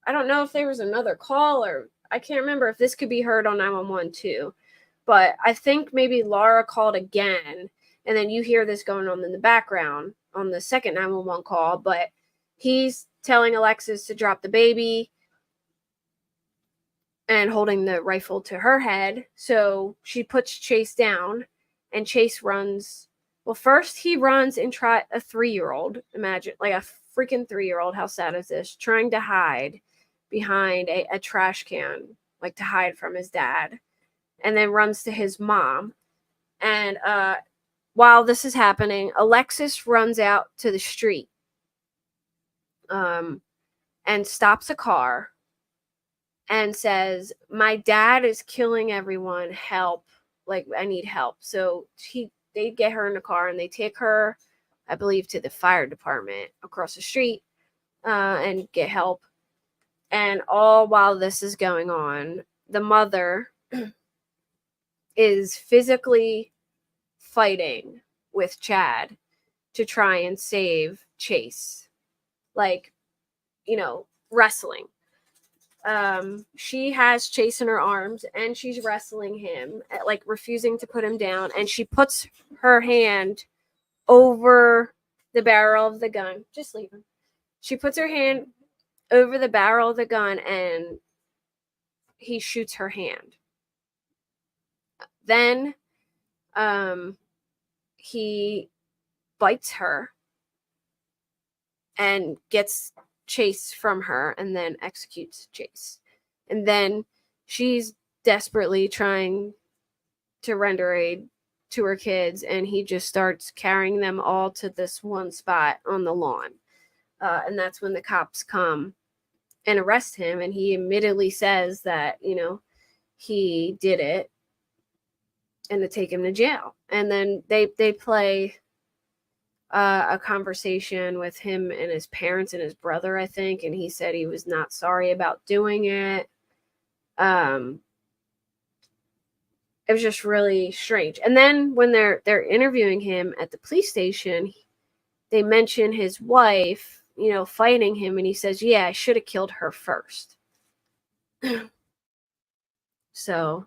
I don't know if there was another call, or I can't remember if this could be heard on 911 too, but I think maybe Laura called again, and then you hear this going on in the background on the second 911 call, but he's telling Alexis to drop the baby and holding the rifle to her head. So she puts Chase down, and Chase runs. Well, first he runs and try a 3-year-old. Imagine, like, a freaking 3-year-old. How sad is this? Trying to hide behind a trash can, like to hide from his dad, and then runs to his mom. And while this is happening, Alexis runs out to the street and stops a car and says, "My dad is killing everyone. Help. Like, I need help." So they get her in the car and they take her, I believe, to the fire department across the street and get help. And all while this is going on, the mother is physically fighting with Chad to try and save Chase. Like, wrestling. She has Chase in her arms and she's wrestling him, like refusing to put him down, and she puts her hand over the barrel of the gun. Just leave him. She puts her hand over the barrel of the gun and he shoots her hand. Then he bites her and gets Chase from her and then executes Chase. And then she's desperately trying to render aid to her kids, and he just starts carrying them all to this one spot on the lawn. And that's when the cops come and arrest him, and he admittedly says that, he did it, and to take him to jail. And then they play a conversation with him and his parents and his brother, I think, and he said he was not sorry about doing it. It was just really strange. And then when they're interviewing him at the police station, they mention his wife, fighting him, and he says, "Yeah, I should have killed her first." So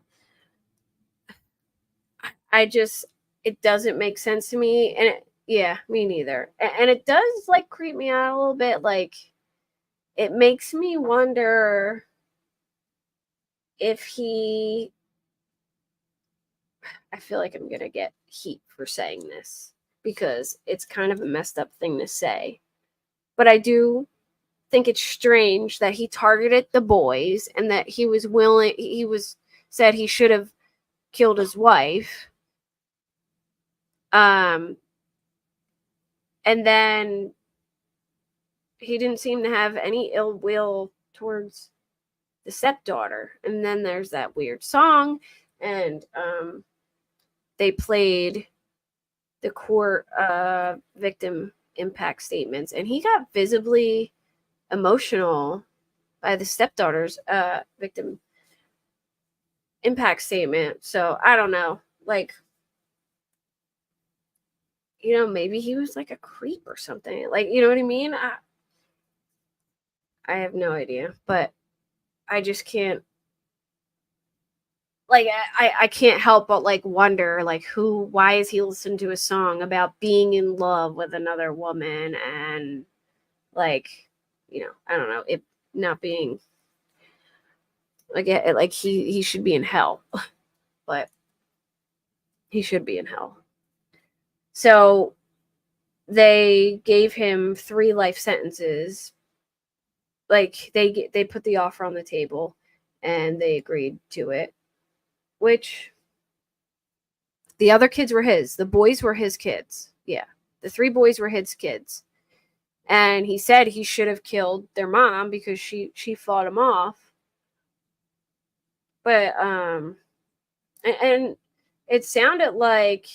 it doesn't make sense to me, and yeah, me neither. And it does like creep me out a little bit. Like, it makes me wonder if I feel like I'm gonna get heat for saying this because it's kind of a messed up thing to say, but I do think it's strange that he targeted the boys and that he said he should have killed his wife. And then he didn't seem to have any ill will towards the stepdaughter. And then there's that weird song, and they played the court victim impact statements, and he got visibly emotional by the stepdaughter's victim impact statement. So I don't know, like, maybe he was like a creep or something, like, you know what I mean? I have no idea, but I just can't like I can't help but like wonder like why is he listening to a song about being in love with another woman and like, I don't know, it not being like he should be in hell. But he should be in hell. So they gave him 3 life sentences. Like they put the offer on the table and they agreed to it, which the other kids were his. The boys were his kids. Yeah. The 3 boys were his kids. And he said he should have killed their mom because she fought him off. But and it sounded like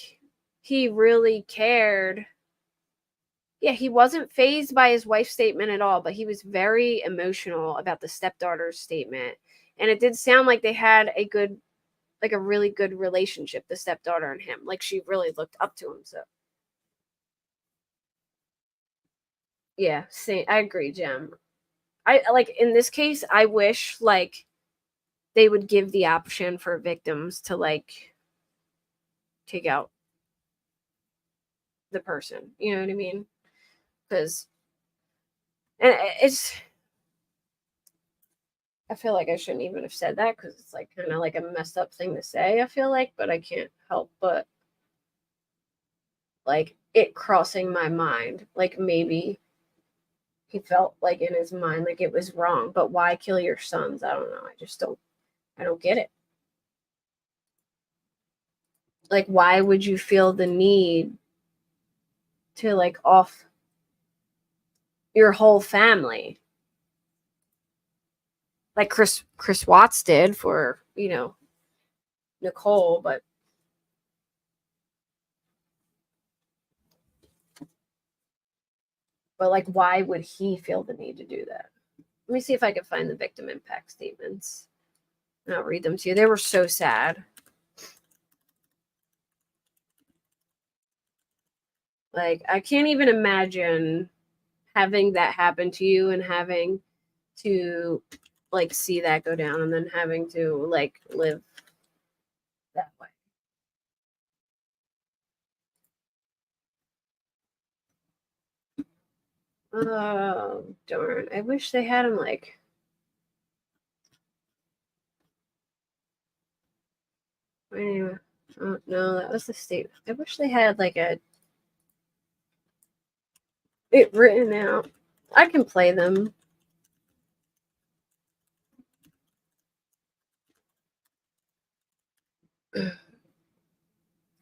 he really cared. Yeah, he wasn't fazed by his wife's statement at all, but he was very emotional about the stepdaughter's statement. And it did sound like they had a really good relationship, the stepdaughter and him. Like she really looked up to him. So yeah, I agree, Jem. I like in this case, I wish like they would give the option for victims to like take out the person. You know what I mean? Because and I feel like I shouldn't even have said that because it's like kind of like a messed up thing to say, I feel like, but I can't help but like it crossing my mind. Like maybe he felt like in his mind like it was wrong, but why kill your sons? I don't know. I don't get it. Like why would you feel the need to like off your whole family? Like Chris Watts did for, Nicole, but like why would he feel the need to do that? Let me see if I can find the victim impact statements. And I'll read them to you. They were so sad. Like I can't even imagine having that happen to you and having to like see that go down and then having to like live that way. Oh darn. I wish they had him like anyway. Oh no, that was the state. I wish they had like it written out. I can play them.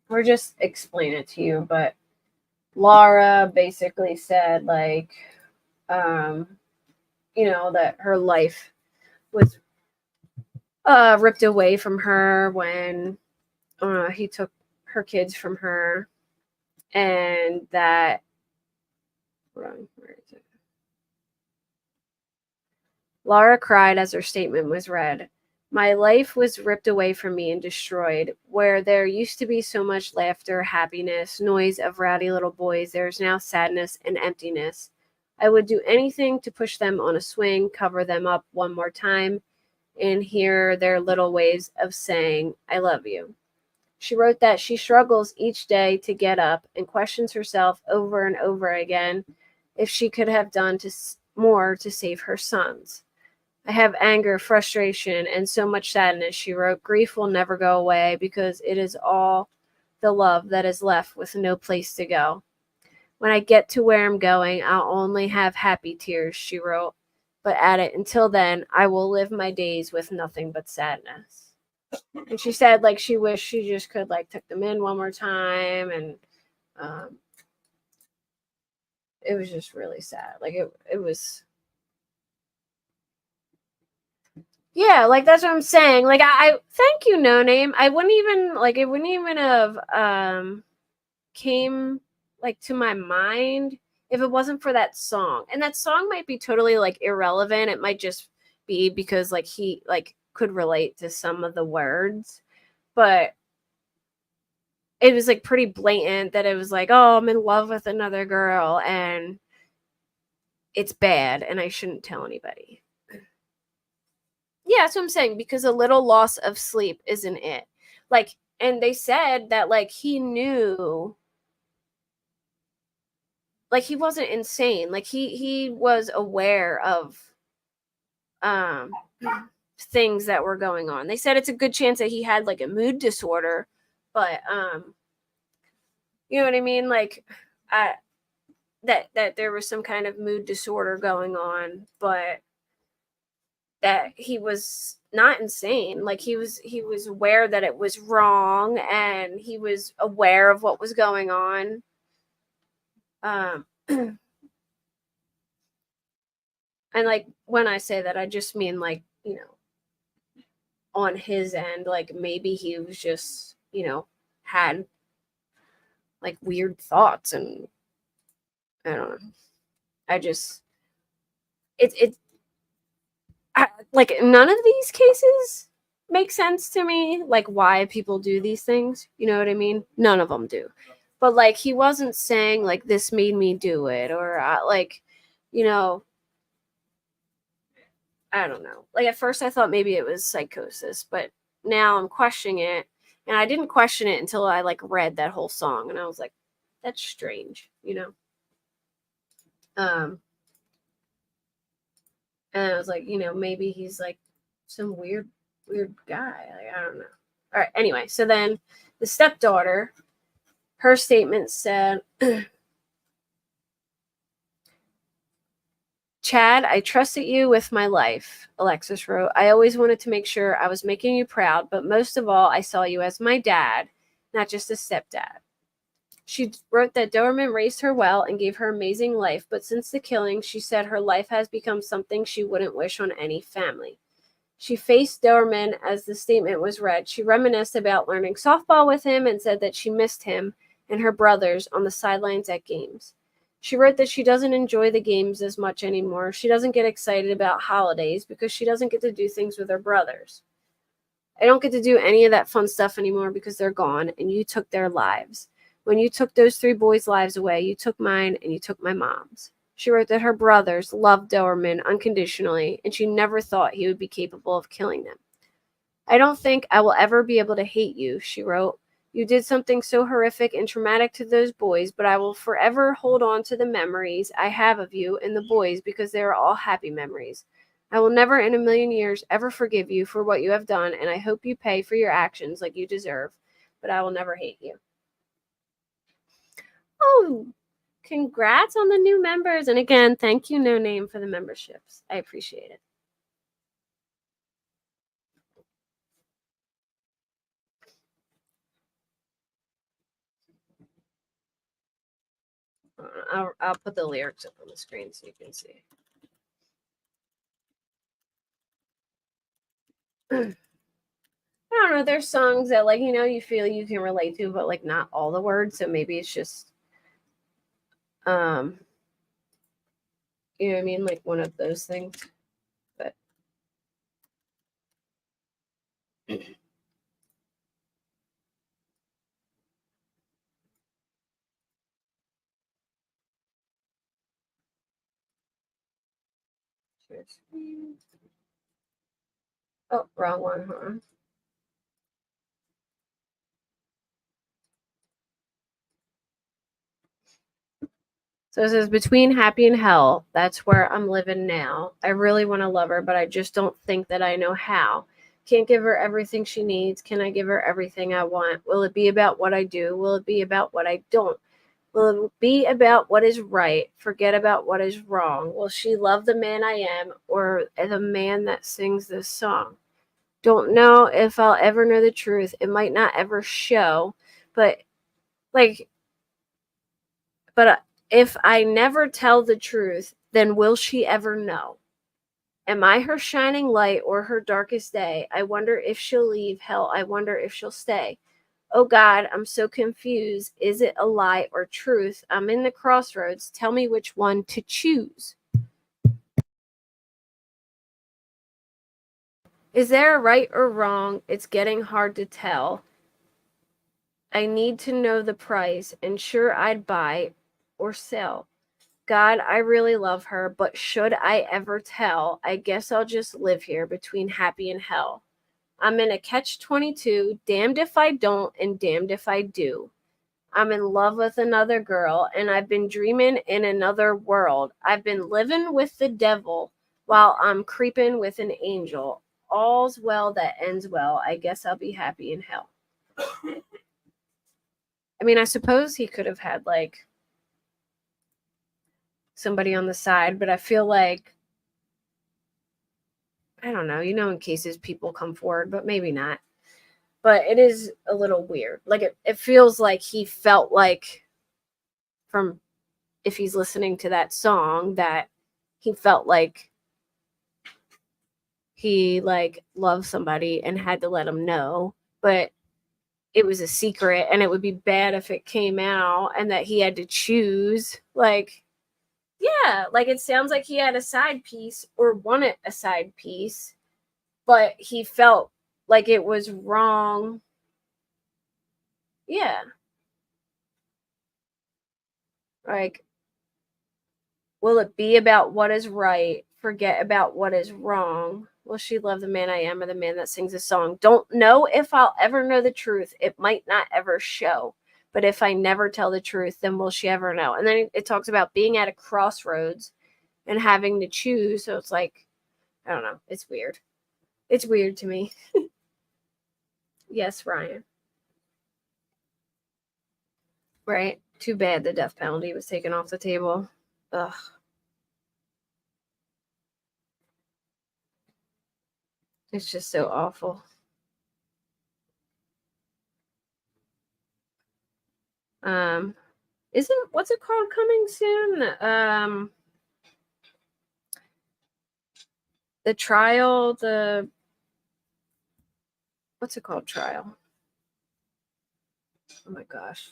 Or just explain it to you, but Laura basically said like that her life was ripped away from her when he took her kids from her, and that hold on, where is it? Laura cried as her statement was read. My life was ripped away from me and destroyed. Where there used to be so much laughter, happiness, noise of rowdy little boys, there is now sadness and emptiness. I would do anything to push them on a swing, cover them up one more time, and hear their little ways of saying, I love you. She wrote that she struggles each day to get up and questions herself over and over again if she could have done more to save her sons. I have anger, frustration, and so much sadness, she wrote. Grief will never go away because it is all the love that is left with no place to go. When I get to where I'm going, I'll only have happy tears, she wrote. But added, until then, I will live my days with nothing but sadness. And she said, like, she wished she just could, like, tuck them in one more time. And it was just really sad. Like, it was... Yeah, like that's what I'm saying. Like I thank you, No Name. I wouldn't even like it wouldn't even have came like to my mind if it wasn't for that song. And that song might be totally like irrelevant. It might just be because like he like could relate to some of the words, but it was like pretty blatant that it was like, oh, I'm in love with another girl and it's bad and I shouldn't tell anybody. Yeah, that's what I'm saying, because a little loss of sleep isn't it. Like, and they said that, like, he knew, like, he wasn't insane. Like, he was aware of um things that were going on. They said it's a good chance that he had like a mood disorder, but you know what I mean? Like, I that there was some kind of mood disorder going on, but that he was not insane. Like, he was aware that it was wrong, and he was aware of what was going on. And like, when I say that, I just mean, like, on his end, like, maybe he was just, had like weird thoughts, and I don't know. I just it like, none of these cases make sense to me, like, why people do these things. You know what I mean? None of them do. But like, he wasn't saying like, this made me do it, or like, you know, I don't know. Like, at first I thought maybe it was psychosis, but now I'm questioning it, and I didn't question it until I like read that whole song, and I was like, that's strange, Um And I was like, maybe he's like some weird guy. Like, I don't know. All right. Anyway, so then the stepdaughter, her statement said, Chad, I trusted you with my life, Alexis wrote. I always wanted to make sure I was making you proud, but most of all, I saw you as my dad, not just a stepdad. She wrote that Doerman raised her well and gave her amazing life, but since the killing, she said her life has become something she wouldn't wish on any family. She faced Doerman as the statement was read. She reminisced about learning softball with him and said that she missed him and her brothers on the sidelines at games. She wrote that she doesn't enjoy the games as much anymore. She doesn't get excited about holidays because she doesn't get to do things with her brothers. I don't get to do any of that fun stuff anymore because they're gone, and you took their lives. When you took those 3 boys' lives away, you took mine and you took my mom's. She wrote that her brothers loved Doerman unconditionally, and she never thought he would be capable of killing them. I don't think I will ever be able to hate you, she wrote. You did something so horrific and traumatic to those boys, but I will forever hold on to the memories I have of you and the boys because they are all happy memories. I will never in a million years ever forgive you for what you have done, and I hope you pay for your actions like you deserve, but I will never hate you. Oh, congrats on the new members. And again, thank you, No Name, for the memberships. I appreciate it. I'll put the lyrics up on the screen so you can see. I don't know. There's songs that, like, you feel you can relate to, but like not all the words. So maybe it's just, you know what I mean? Like one of those things. But oh, wrong one, huh? So it says, between happy and hell, that's where I'm living now. I really want to love her, but I just don't think that I know how. Can't give her everything she needs. Can I give her everything I want? Will it be about what I do? Will it be about what I don't? Will it be about what is right? Forget about what is wrong. Will she love the man I am or the man that sings this song? Don't know if I'll ever know the truth. It might not ever show, but like, but if I never tell the truth, then will she ever know? Am I her shining light or her darkest day? I wonder if she'll leave. Hell, I wonder if she'll stay. Oh God, I'm so confused. Is it a lie or truth? I'm in the crossroads. Tell me which one to choose. Is there a right or wrong? It's getting hard to tell. I need to know the price, and sure I'd buy or sell. God, I really love her, but should I ever tell, I guess I'll just live here between happy and hell. I'm in a catch-22, damned if I don't and damned if I do. I'm in love with another girl, and I've been dreaming in another world. I've been living with the devil while I'm creeping with an angel. All's well that ends well. I guess I'll be happy in hell. I mean, I suppose he could have had, like, somebody on the side, but I feel like, I don't know, in cases people come forward, but maybe not. But it is a little weird. Like, it feels like he felt like, from, if he's listening to that song, that he felt like he, like, loved somebody and had to let him know, but it was a secret and it would be bad if it came out, and that he had to choose. Like, yeah, like, it sounds like he had a side piece or wanted a side piece, but he felt like it was wrong. Yeah. Like, will it be about what is right, forget about what is wrong? Will she love the man I am or the man that sings a song? Don't know if I'll ever know the truth. It might not ever show. But if I never tell the truth, then will she ever know? And then it talks about being at a crossroads and having to choose. So it's like, I don't know. It's weird. It's weird to me. Yes, Ryan. Right? Too bad the death penalty was taken off the table. Ugh. It's just so awful. Isn't, what's it called, coming soon? The trial, what's it called, trial? Oh my gosh.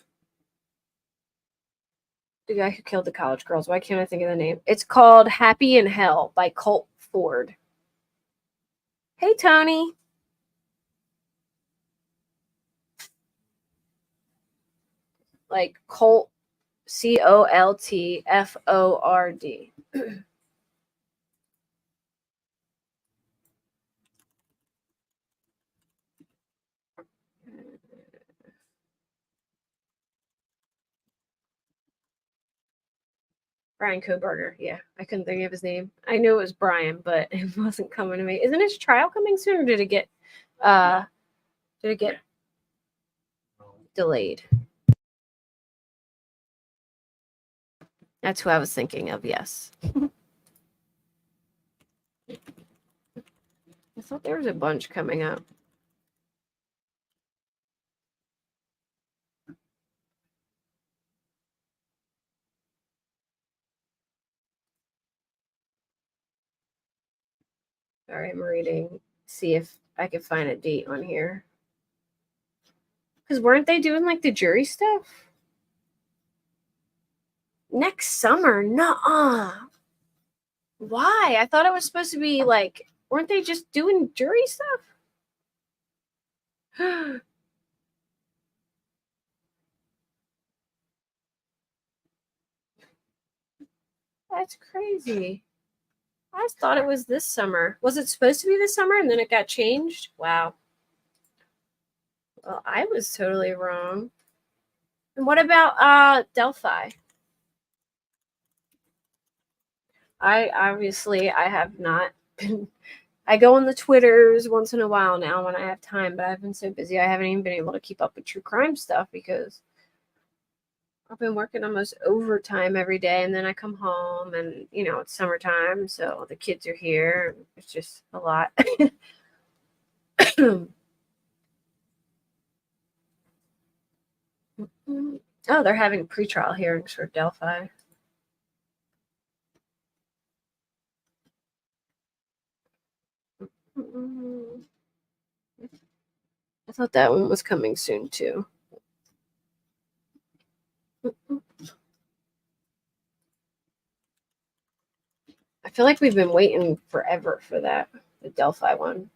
The guy who killed the college girls. Why can't I think of the name? It's called Happy in Hell by Colt Ford. Hey, Tony. Like Colt, COLTFORD. Brian Koberger. Yeah, I couldn't think of his name. I knew it was Brian, but it wasn't coming to me. Isn't his trial coming soon, or did it get delayed? That's who I was thinking of, yes. I thought there was a bunch coming up. Sorry, I'm reading. See if I can find a date on here. Because weren't they doing, like, the jury stuff? Next summer? Nuh-uh. Why? I thought it was supposed to be, like, weren't they just doing jury stuff? That's crazy. I thought it was this summer. Was it supposed to be this summer and then it got changed? Wow. Well, I was totally wrong. And what about Delphi? I have not been. I go on the Twitters once in a while now when I have time, but I've been so busy I haven't even been able to keep up with true crime stuff because I've been working almost overtime every day, and then I come home and it's summertime, so the kids are here. It's just a lot. Oh, they're having pretrial hearings for Delphi. I thought that one was coming soon too. I feel like we've been waiting forever for that, the Delphi one.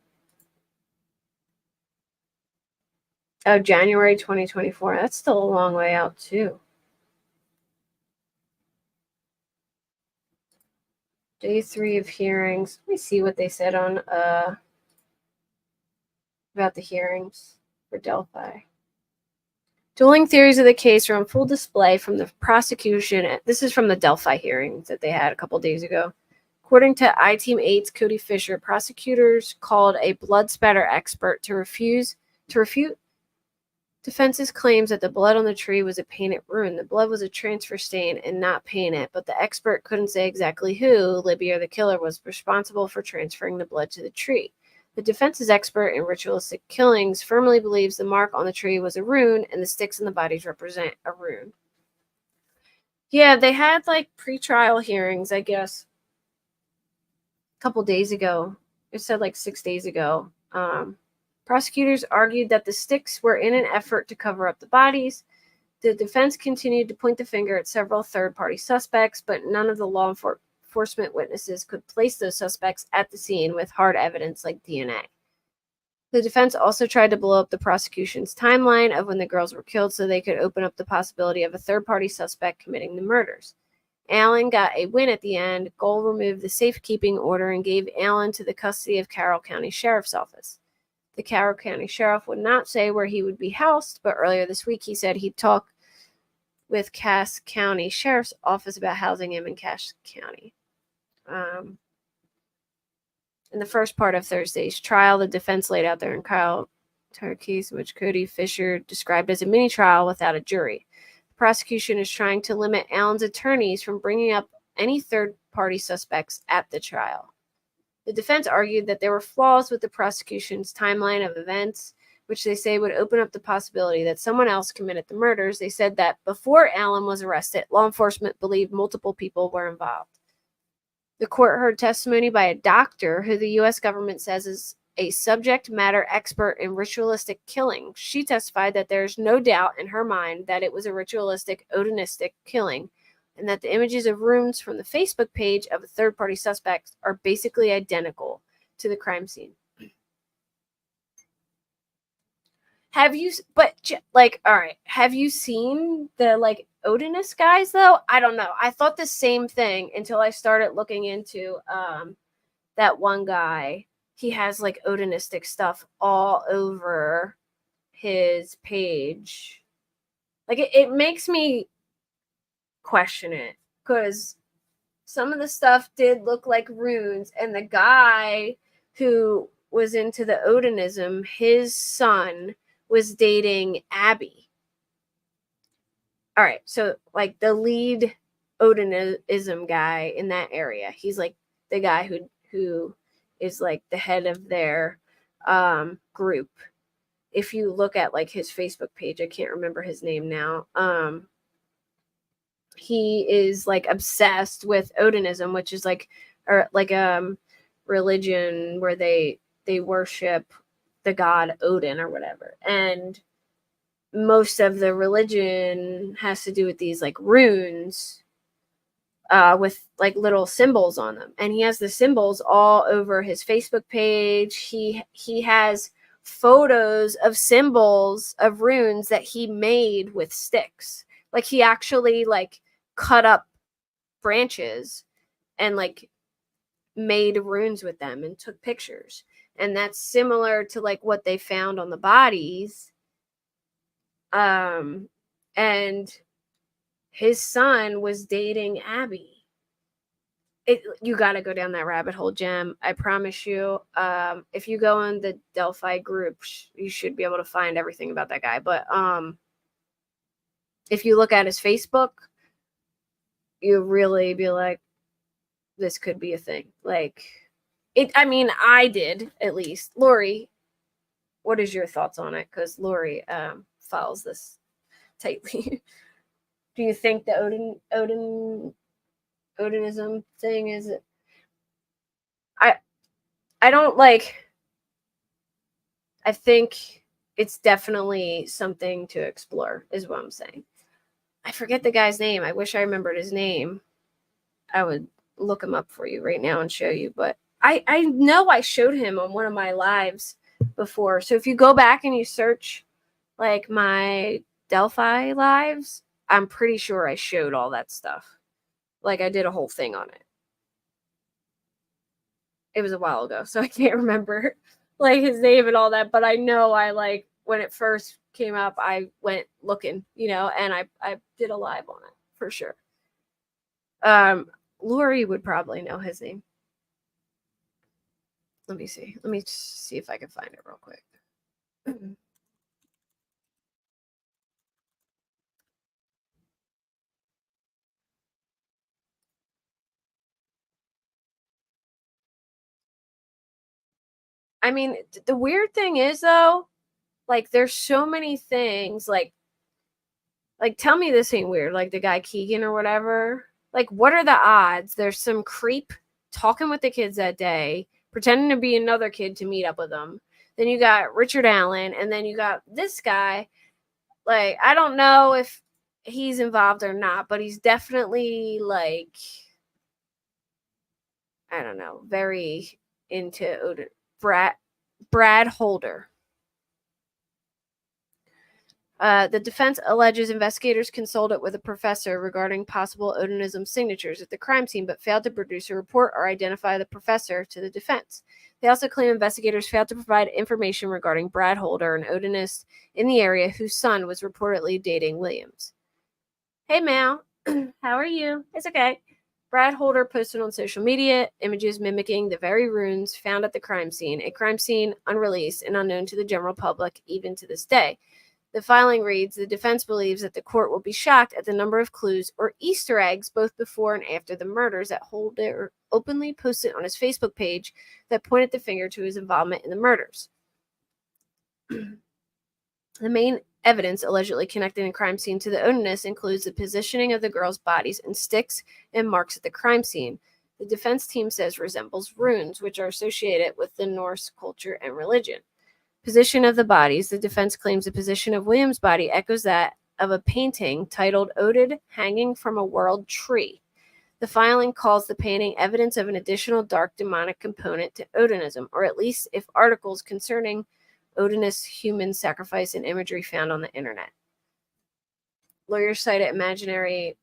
Oh, January 2024. That's still a long way out too. Day 3 of hearings. Let me see what they said on about the hearings for Delphi. Dueling theories of the case are on full display from the prosecution. This is from the Delphi hearings that they had a couple days ago. According to I-Team 8's Cody Fisher, prosecutors called a blood spatter expert to refute defense's claims that the blood on the tree was a painted ruin. The blood was a transfer stain and not painted, but the expert couldn't say exactly who, Libby or the killer, was responsible for transferring the blood to the tree. The defense's expert in ritualistic killings firmly believes the mark on the tree was a rune and the sticks in the bodies represent a rune. Yeah, they had like pre-trial hearings, I guess, a couple days ago. It said like 6 days ago. Prosecutors argued that the sticks were in an effort to cover up the bodies. The defense continued to point the finger at several third-party suspects, but none of the law enforcement witnesses could place those suspects at the scene with hard evidence like DNA. The defense also tried to blow up the prosecution's timeline of when the girls were killed so they could open up the possibility of a third-party suspect committing the murders. Allen got a win at the end. Gold removed the safekeeping order and gave Allen to the custody of Carroll County Sheriff's Office. The Carroll County Sheriff would not say where he would be housed, but earlier this week he said he'd talk with Cass County Sheriff's Office about housing him in Cass County. In the first part of Thursday's trial, the defense laid out their entire case, which Cody Fisher described as a mini trial without a jury. The prosecution is trying to limit Allen's attorneys from bringing up any third-party suspects at the trial. The defense argued that there were flaws with the prosecution's timeline of events, which they say would open up the possibility that someone else committed the murders. They said that before Allen was arrested, law enforcement believed multiple people were involved. The court heard testimony by a doctor who the U.S. government says is a subject matter expert in ritualistic killing. She testified that there's no doubt in her mind that it was a ritualistic, odinistic killing, and that the images of runes from the Facebook page of a third-party suspect are basically identical to the crime scene. Have you seen the, like, Odinist guys, though? I don't know. I thought the same thing until I started looking into that one guy. He has, like, Odinistic stuff all over his page. Like, it makes me question it, because some of the stuff did look like runes, and the guy who was into the Odinism, his son was dating Abby. All right, so like the lead Odinism guy in that area, he's like the guy who is like the head of their group. If you look at like his Facebook page, I can't remember his name now. He is like obsessed with Odinism, which is like religion where they worship the god Odin or whatever. And most of the religion has to do with these like runes with like little symbols on them. And he has the symbols all over his Facebook page. He has photos of symbols of runes that he made with sticks. Like he actually like cut up branches and like made runes with them and took pictures. And that's similar to like what they found on the bodies. And his son was dating Abby. You got to go down that rabbit hole, Jem. I promise you. If you go in the Delphi group, you should be able to find everything about that guy. But if you look at his Facebook, you really be like, this could be a thing. Like, I did, at least. Lori, what is your thoughts on it? Because Lori follows this tightly. Do you think the Odinism thing is it? I don't like. I think it's definitely something to explore, is what I'm saying. I forget the guy's name. I wish I remembered his name. I would look him up for you right now and show you. But I know I showed him on one of my lives before. So if you go back and you search like my Delphi lives, I'm pretty sure I showed all that stuff. Like I did a whole thing on it. it was a while ago, so I can't remember like his name and all that, but I know I like when it first came up, I went looking, and I did a live on it for sure. Lori would probably know his name. Let me see. Let me see if I can find it real quick. I mean, the weird thing is though, like there's so many things like tell me this ain't weird, like the guy Keegan or whatever. Like what are the odds there's some creep talking with the kids that day, pretending to be another kid to meet up with them. Then you got Richard Allen, and then you got this guy. Like I don't know if he's involved or not, but he's definitely like, I don't know, very into Odin. Brad Holder. The defense alleges investigators consulted with a professor regarding possible Odinism signatures at the crime scene, but failed to produce a report or identify the professor to the defense. They also claim investigators failed to provide information regarding Brad Holder, an Odinist in the area whose son was reportedly dating Williams. Hey, Mal. How are you? It's okay. Brad Holder posted on social media images mimicking the very runes found at the crime scene, a crime scene unreleased and unknown to the general public even to this day. The filing reads, the defense believes that the court will be shocked at the number of clues or Easter eggs both before and after the murders that Holder openly posted on his Facebook page that pointed the finger to his involvement in the murders. The main evidence allegedly connecting the crime scene to the Odinists includes the positioning of the girls' bodies and sticks and marks at the crime scene. The defense team says resembles runes, which are associated with the Norse culture and religion. Position of the bodies. The defense claims the position of William's body echoes that of a painting titled Odin hanging from a world tree. The filing calls the painting evidence of an additional dark demonic component to Odinism, or at least if articles concerning Odinist human sacrifice and imagery found on the internet. Lawyers cited imaginary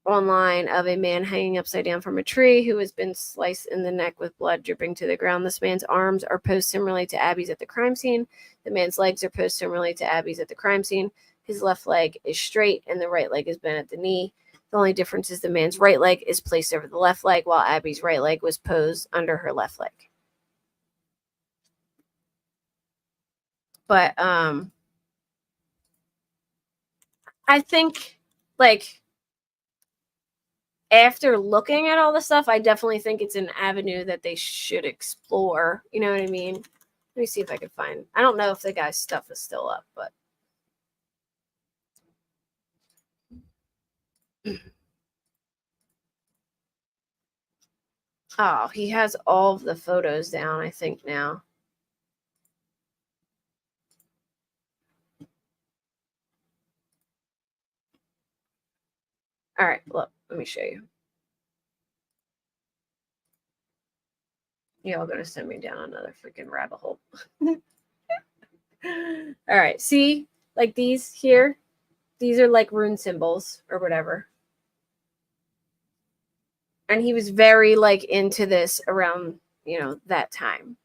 online of a man hanging upside down from a tree who has been sliced in the neck with blood dripping to the ground. This man's arms are posed similarly to Abby's at the crime scene. The man's legs are posed similarly to Abby's at the crime scene. His left leg is straight and the right leg is bent at the knee. The only difference is the man's right leg is placed over the left leg, while Abby's right leg was posed under her left leg. But I think, like, after looking at all the stuff, I definitely think it's an avenue that they should explore. You know what I mean? Let me see if I can find. I don't know if the guy's stuff is still up, but. Oh, he has all of the photos down, I think, now. All right, look, let me show you. Y'all gonna send me down another freaking rabbit hole. All right, see, like these here, these are like rune symbols or whatever. And he was very like into this around, that time.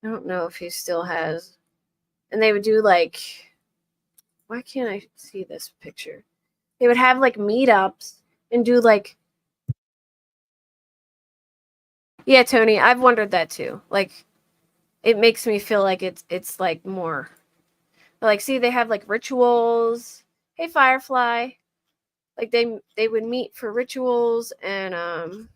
I don't know if he still has. And they would do like, why can't I see this picture? They would have like meetups and do like, yeah, Tony, I've wondered that too. Like, it makes me feel like it's like more. But like, see, they have like rituals. Hey, Firefly. Like they would meet for rituals and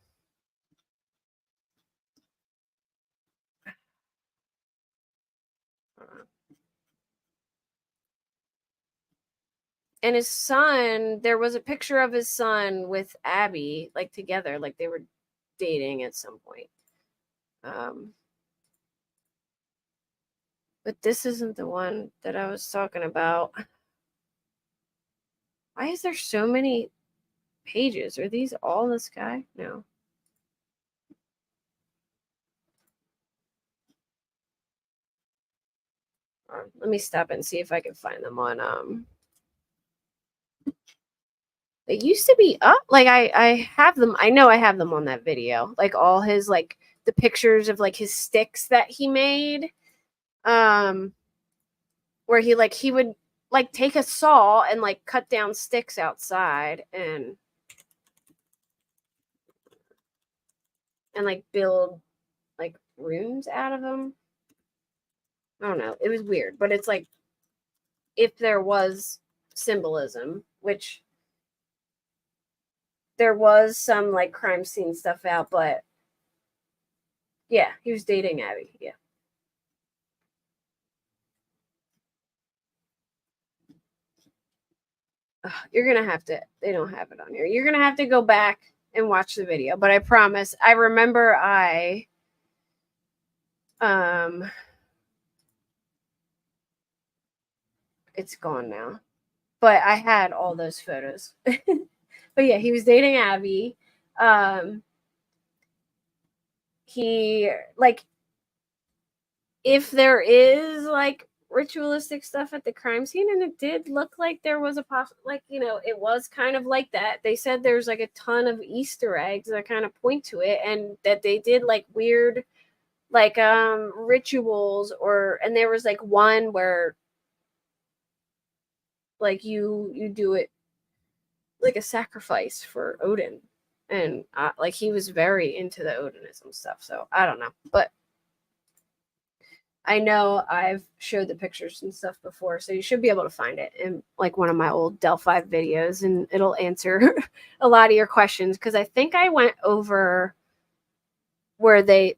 and his son, there was a picture of his son with Abby, like together, like they were dating at some point. But this isn't the one that I was talking about. Why is there so many pages? Are these all this guy? No. Let me stop and see if I can find them on they used to be up. Like I have them. I know I have them on that video. Like all his like the pictures of like his sticks that he made. Where he would like take a saw and like cut down sticks outside and like build like rooms out of them. I don't know. It was weird, but it's like if there was symbolism, which there was some like crime scene stuff out, but yeah, he was dating Abby. Yeah. You're gonna have to. They don't have it on here. You're gonna have to go back and watch the video. But I promise. I remember it's gone now. But I had all those photos. But yeah, he was dating Abby. He like if there is like ritualistic stuff at the crime scene, and it did look like there was a like it was kind of like that. They said there's like a ton of Easter eggs that kind of point to it, and that they did like weird like rituals and there was like one where like you do it like a sacrifice for Odin, and like he was very into the Odinism stuff. So I don't know, but I know I've showed the pictures and stuff before, so you should be able to find it in like one of my old Delphi videos, and it'll answer a lot of your questions, because I think I went over where the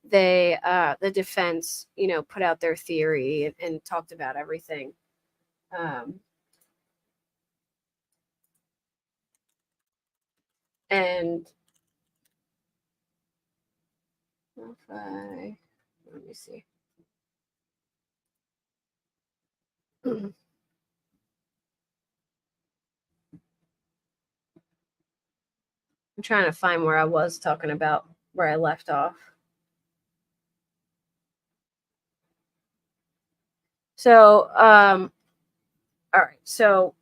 defense put out their theory and talked about everything. And let me see. I'm trying to find where I was talking about where I left off. So, all right. So,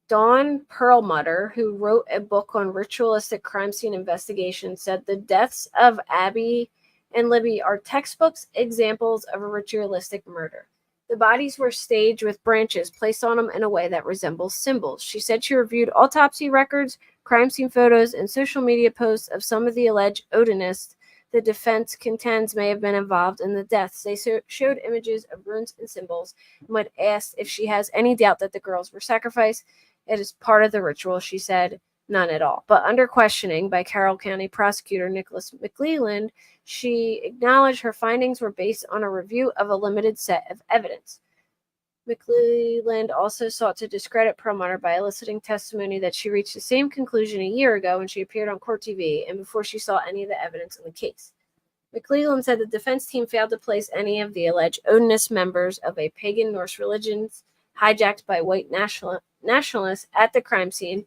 Dawn Perlmutter, who wrote a book on ritualistic crime scene investigation, said the deaths of Abby and Libby are textbooks examples of a ritualistic murder. The bodies were staged with branches placed on them in a way that resembles symbols. She said she reviewed autopsy records, crime scene photos, and social media posts of some of the alleged Odinists the defense contends may have been involved in the deaths. They showed images of runes and symbols, and when asked if she has any doubt that the girls were sacrificed, it is part of the ritual, she said, none at all. But under questioning by Carroll County prosecutor Nicholas McClelland, she acknowledged her findings were based on a review of a limited set of evidence. McClelland also sought to discredit Perlmutter by eliciting testimony that she reached the same conclusion a year ago when she appeared on court TV and before she saw any of the evidence in the case. McClelland said the defense team failed to place any of the alleged Odinist members of a pagan Norse religion hijacked by white nationalists at the crime scene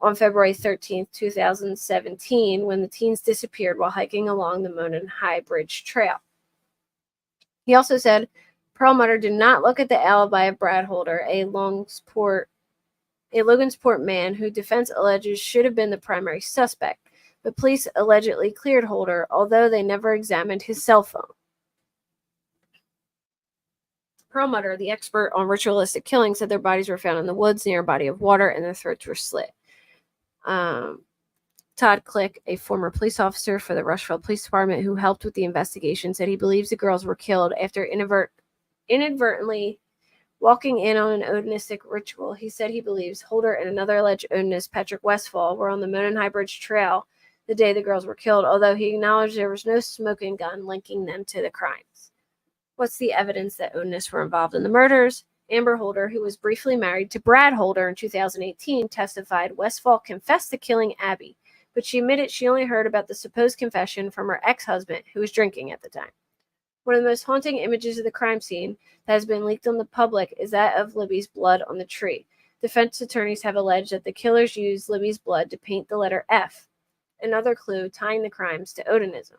on February 13th, 2017, when the teens disappeared while hiking along the Monon High Bridge Trail. He also said Perlmutter did not look at the alibi of Brad Holder, a Logansport man who defense alleges should have been the primary suspect, but police allegedly cleared Holder, although they never examined his cell phone. Perlmutter, the expert on ritualistic killing, said their bodies were found in the woods near a body of water and their throats were slit. Todd Click, a former police officer for the Rushville Police Department who helped with the investigation, said he believes the girls were killed after inadvertently walking in on an Odinistic ritual. He said he believes Holder and another alleged Odinist, Patrick Westfall, were on the Monon High Bridge Trail the day the girls were killed, although he acknowledged there was no smoking gun linking them to the crimes. What's the evidence that Odinists were involved in the murders? Amber Holder, who was briefly married to Brad Holder in 2018, testified Westfall confessed to killing Abby, but she admitted she only heard about the supposed confession from her ex-husband, who was drinking at the time. One of the most haunting images of the crime scene that has been leaked on the public is that of Libby's blood on the tree. Defense attorneys have alleged that the killers used Libby's blood to paint the letter F, another clue tying the crimes to Odinism.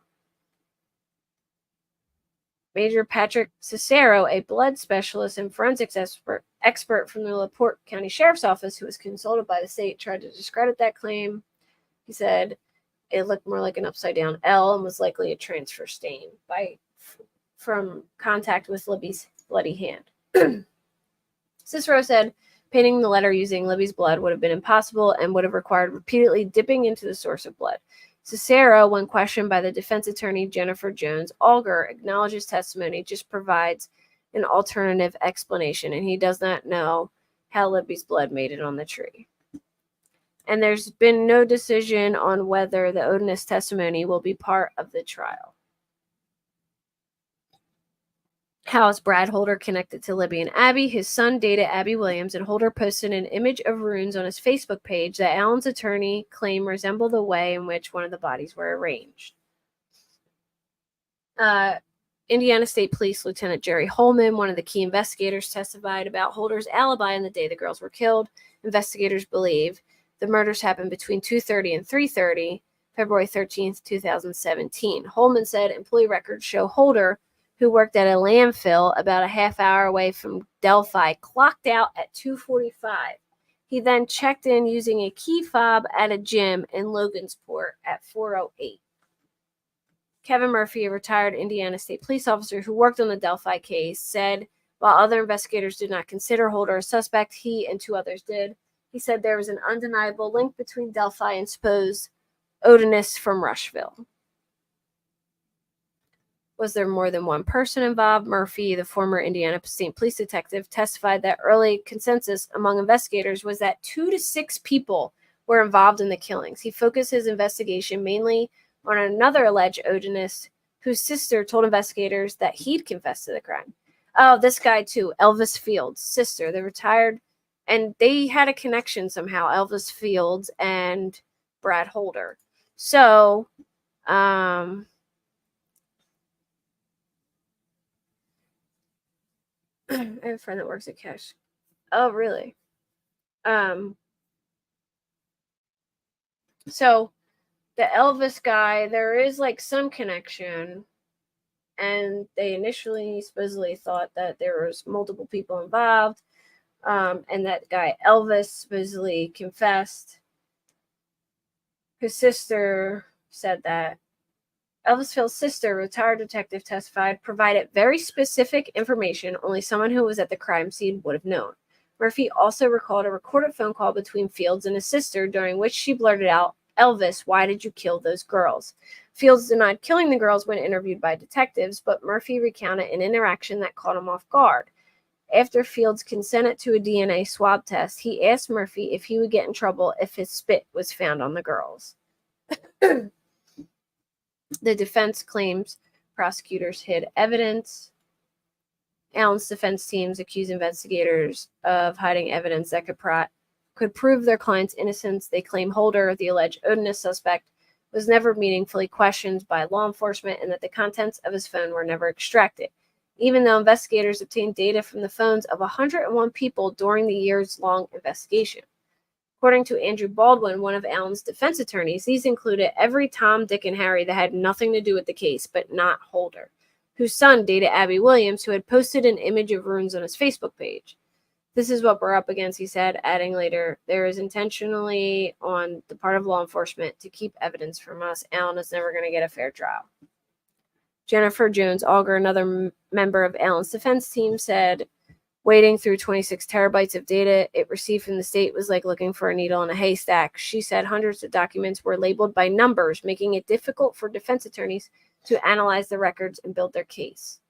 Major Patrick Cicero, a blood specialist and forensics expert from the LaPorte County Sheriff's Office, who was consulted by the state, tried to discredit that claim. He said it looked more like an upside-down L and was likely a transfer stain from contact with Libby's bloody hand. Cicero said painting the letter using Libby's blood would have been impossible and would have required repeatedly dipping into the source of blood. Cicero, when questioned by the defense attorney Jennifer Jones Alger, acknowledged his testimony just provides an alternative explanation, and he does not know how Libby's blood made it on the tree. And there's been no decision on whether the Odinist testimony will be part of the trial. How is Brad Holder connected to Libby and Abby? His son dated Abby Williams, and Holder posted an image of runes on his Facebook page that Allen's attorney claimed resemble the way in which one of the bodies were arranged. Indiana State Police Lieutenant Jerry Holman, one of the key investigators, testified about Holder's alibi on the day the girls were killed. Investigators believe the murders happened between 2:30 and 3:30, February 13th, 2017. Holman said employee records show Holder, who worked at a landfill about a half hour away from Delphi, clocked out at 2:45. He then checked in using a key fob at a gym in Logansport at 4:08. Kevin Murphy, a retired Indiana State police officer who worked on the Delphi case, said while other investigators did not consider Holder a suspect, he and two others did. He said there was an undeniable link between Delphi and supposed Odinists from Rushville. Was there more than one person involved? Murphy, the former Indiana State Police detective, testified that early consensus among investigators was that 2 to 6 people were involved in the killings. He focused his investigation mainly on another alleged Odinist whose sister told investigators that he'd confessed to the crime. Oh, this guy too, Elvis Fields' sister, the retired, and they had a connection somehow, Elvis Fields and Brad Holder. So, I have a friend that works at Cash. Oh, really? So the Elvis guy, there is like some connection, and they initially supposedly thought that there was multiple people involved, and that guy Elvis supposedly confessed. His sister said that Elvis Fields' sister, retired detective, testified, provided very specific information only someone who was at the crime scene would have known. Murphy also recalled a recorded phone call between Fields and his sister during which she blurted out, "Elvis, why did you kill those girls?" Fields denied killing the girls when interviewed by detectives, but Murphy recounted an interaction that caught him off guard. After Fields consented to a DNA swab test, he asked Murphy if he would get in trouble if his spit was found on the girls. The defense claims prosecutors hid evidence. Allen's defense teams accuse investigators of hiding evidence that could prove their client's innocence. They claim Holder, the alleged Odinist suspect, was never meaningfully questioned by law enforcement and that the contents of his phone were never extracted, even though investigators obtained data from the phones of 101 people during the years-long investigation. According to Andrew Baldwin, one of Allen's defense attorneys, these included every Tom, Dick, and Harry that had nothing to do with the case, but not Holder, whose son dated Abby Williams, who had posted an image of runes on his Facebook page. This is what we're up against, he said, adding later, there is intentionally on the part of law enforcement to keep evidence from us. Allen is never going to get a fair trial. Jennifer Jones Alger, another member of Allen's defense team, said, wading through 26 terabytes of data it received from the state was like looking for a needle in a haystack. She said hundreds of documents were labeled by numbers, making it difficult for defense attorneys to analyze the records and build their case.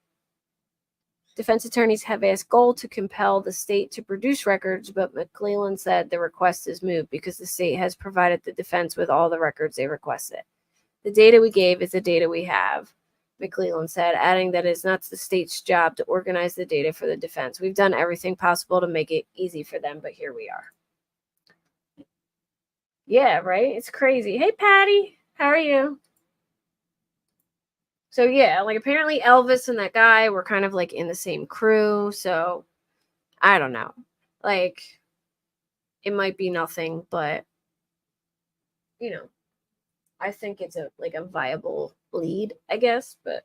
Defense attorneys have asked Gold to compel the state to produce records, but McClellan said the request is moot because the state has provided the defense with all the records they requested. The data we gave is the data we have, McClellan said, adding that it's not the state's job to organize the data for the defense. We've done everything possible to make it easy for them, but here we are. Yeah, right? It's crazy. Hey, Patty. How are you? So, yeah, like apparently Elvis and that guy were kind of like in the same crew. So, I don't know. Like, it might be nothing, but, you know, I think it's a viable lead, I guess, but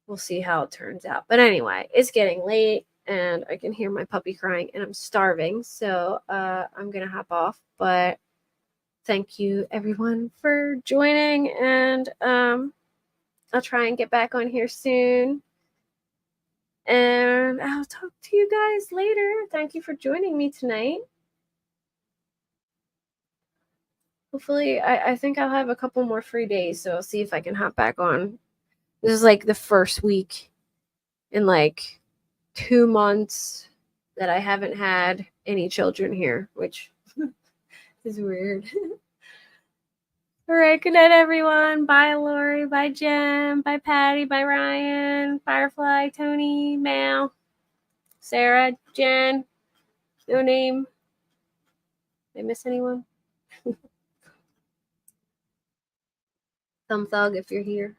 we'll see how it turns out. But anyway, it's getting late and I can hear my puppy crying and I'm starving. So I'm going to hop off. But thank you everyone for joining, and I'll try and get back on here soon. And I'll talk to you guys later. Thank you for joining me tonight. Hopefully, I think I'll have a couple more free days, so I'll see if I can hop back on. This is like the first week in like 2 months that I haven't had any children here, which is weird. All right, good night, everyone. Bye, Lori. Bye, Jem. Bye, Patty. Bye, Ryan. Firefly, Tony, Mal, Sarah, Jen. No name. Did I miss anyone? Thumb thug if you're here.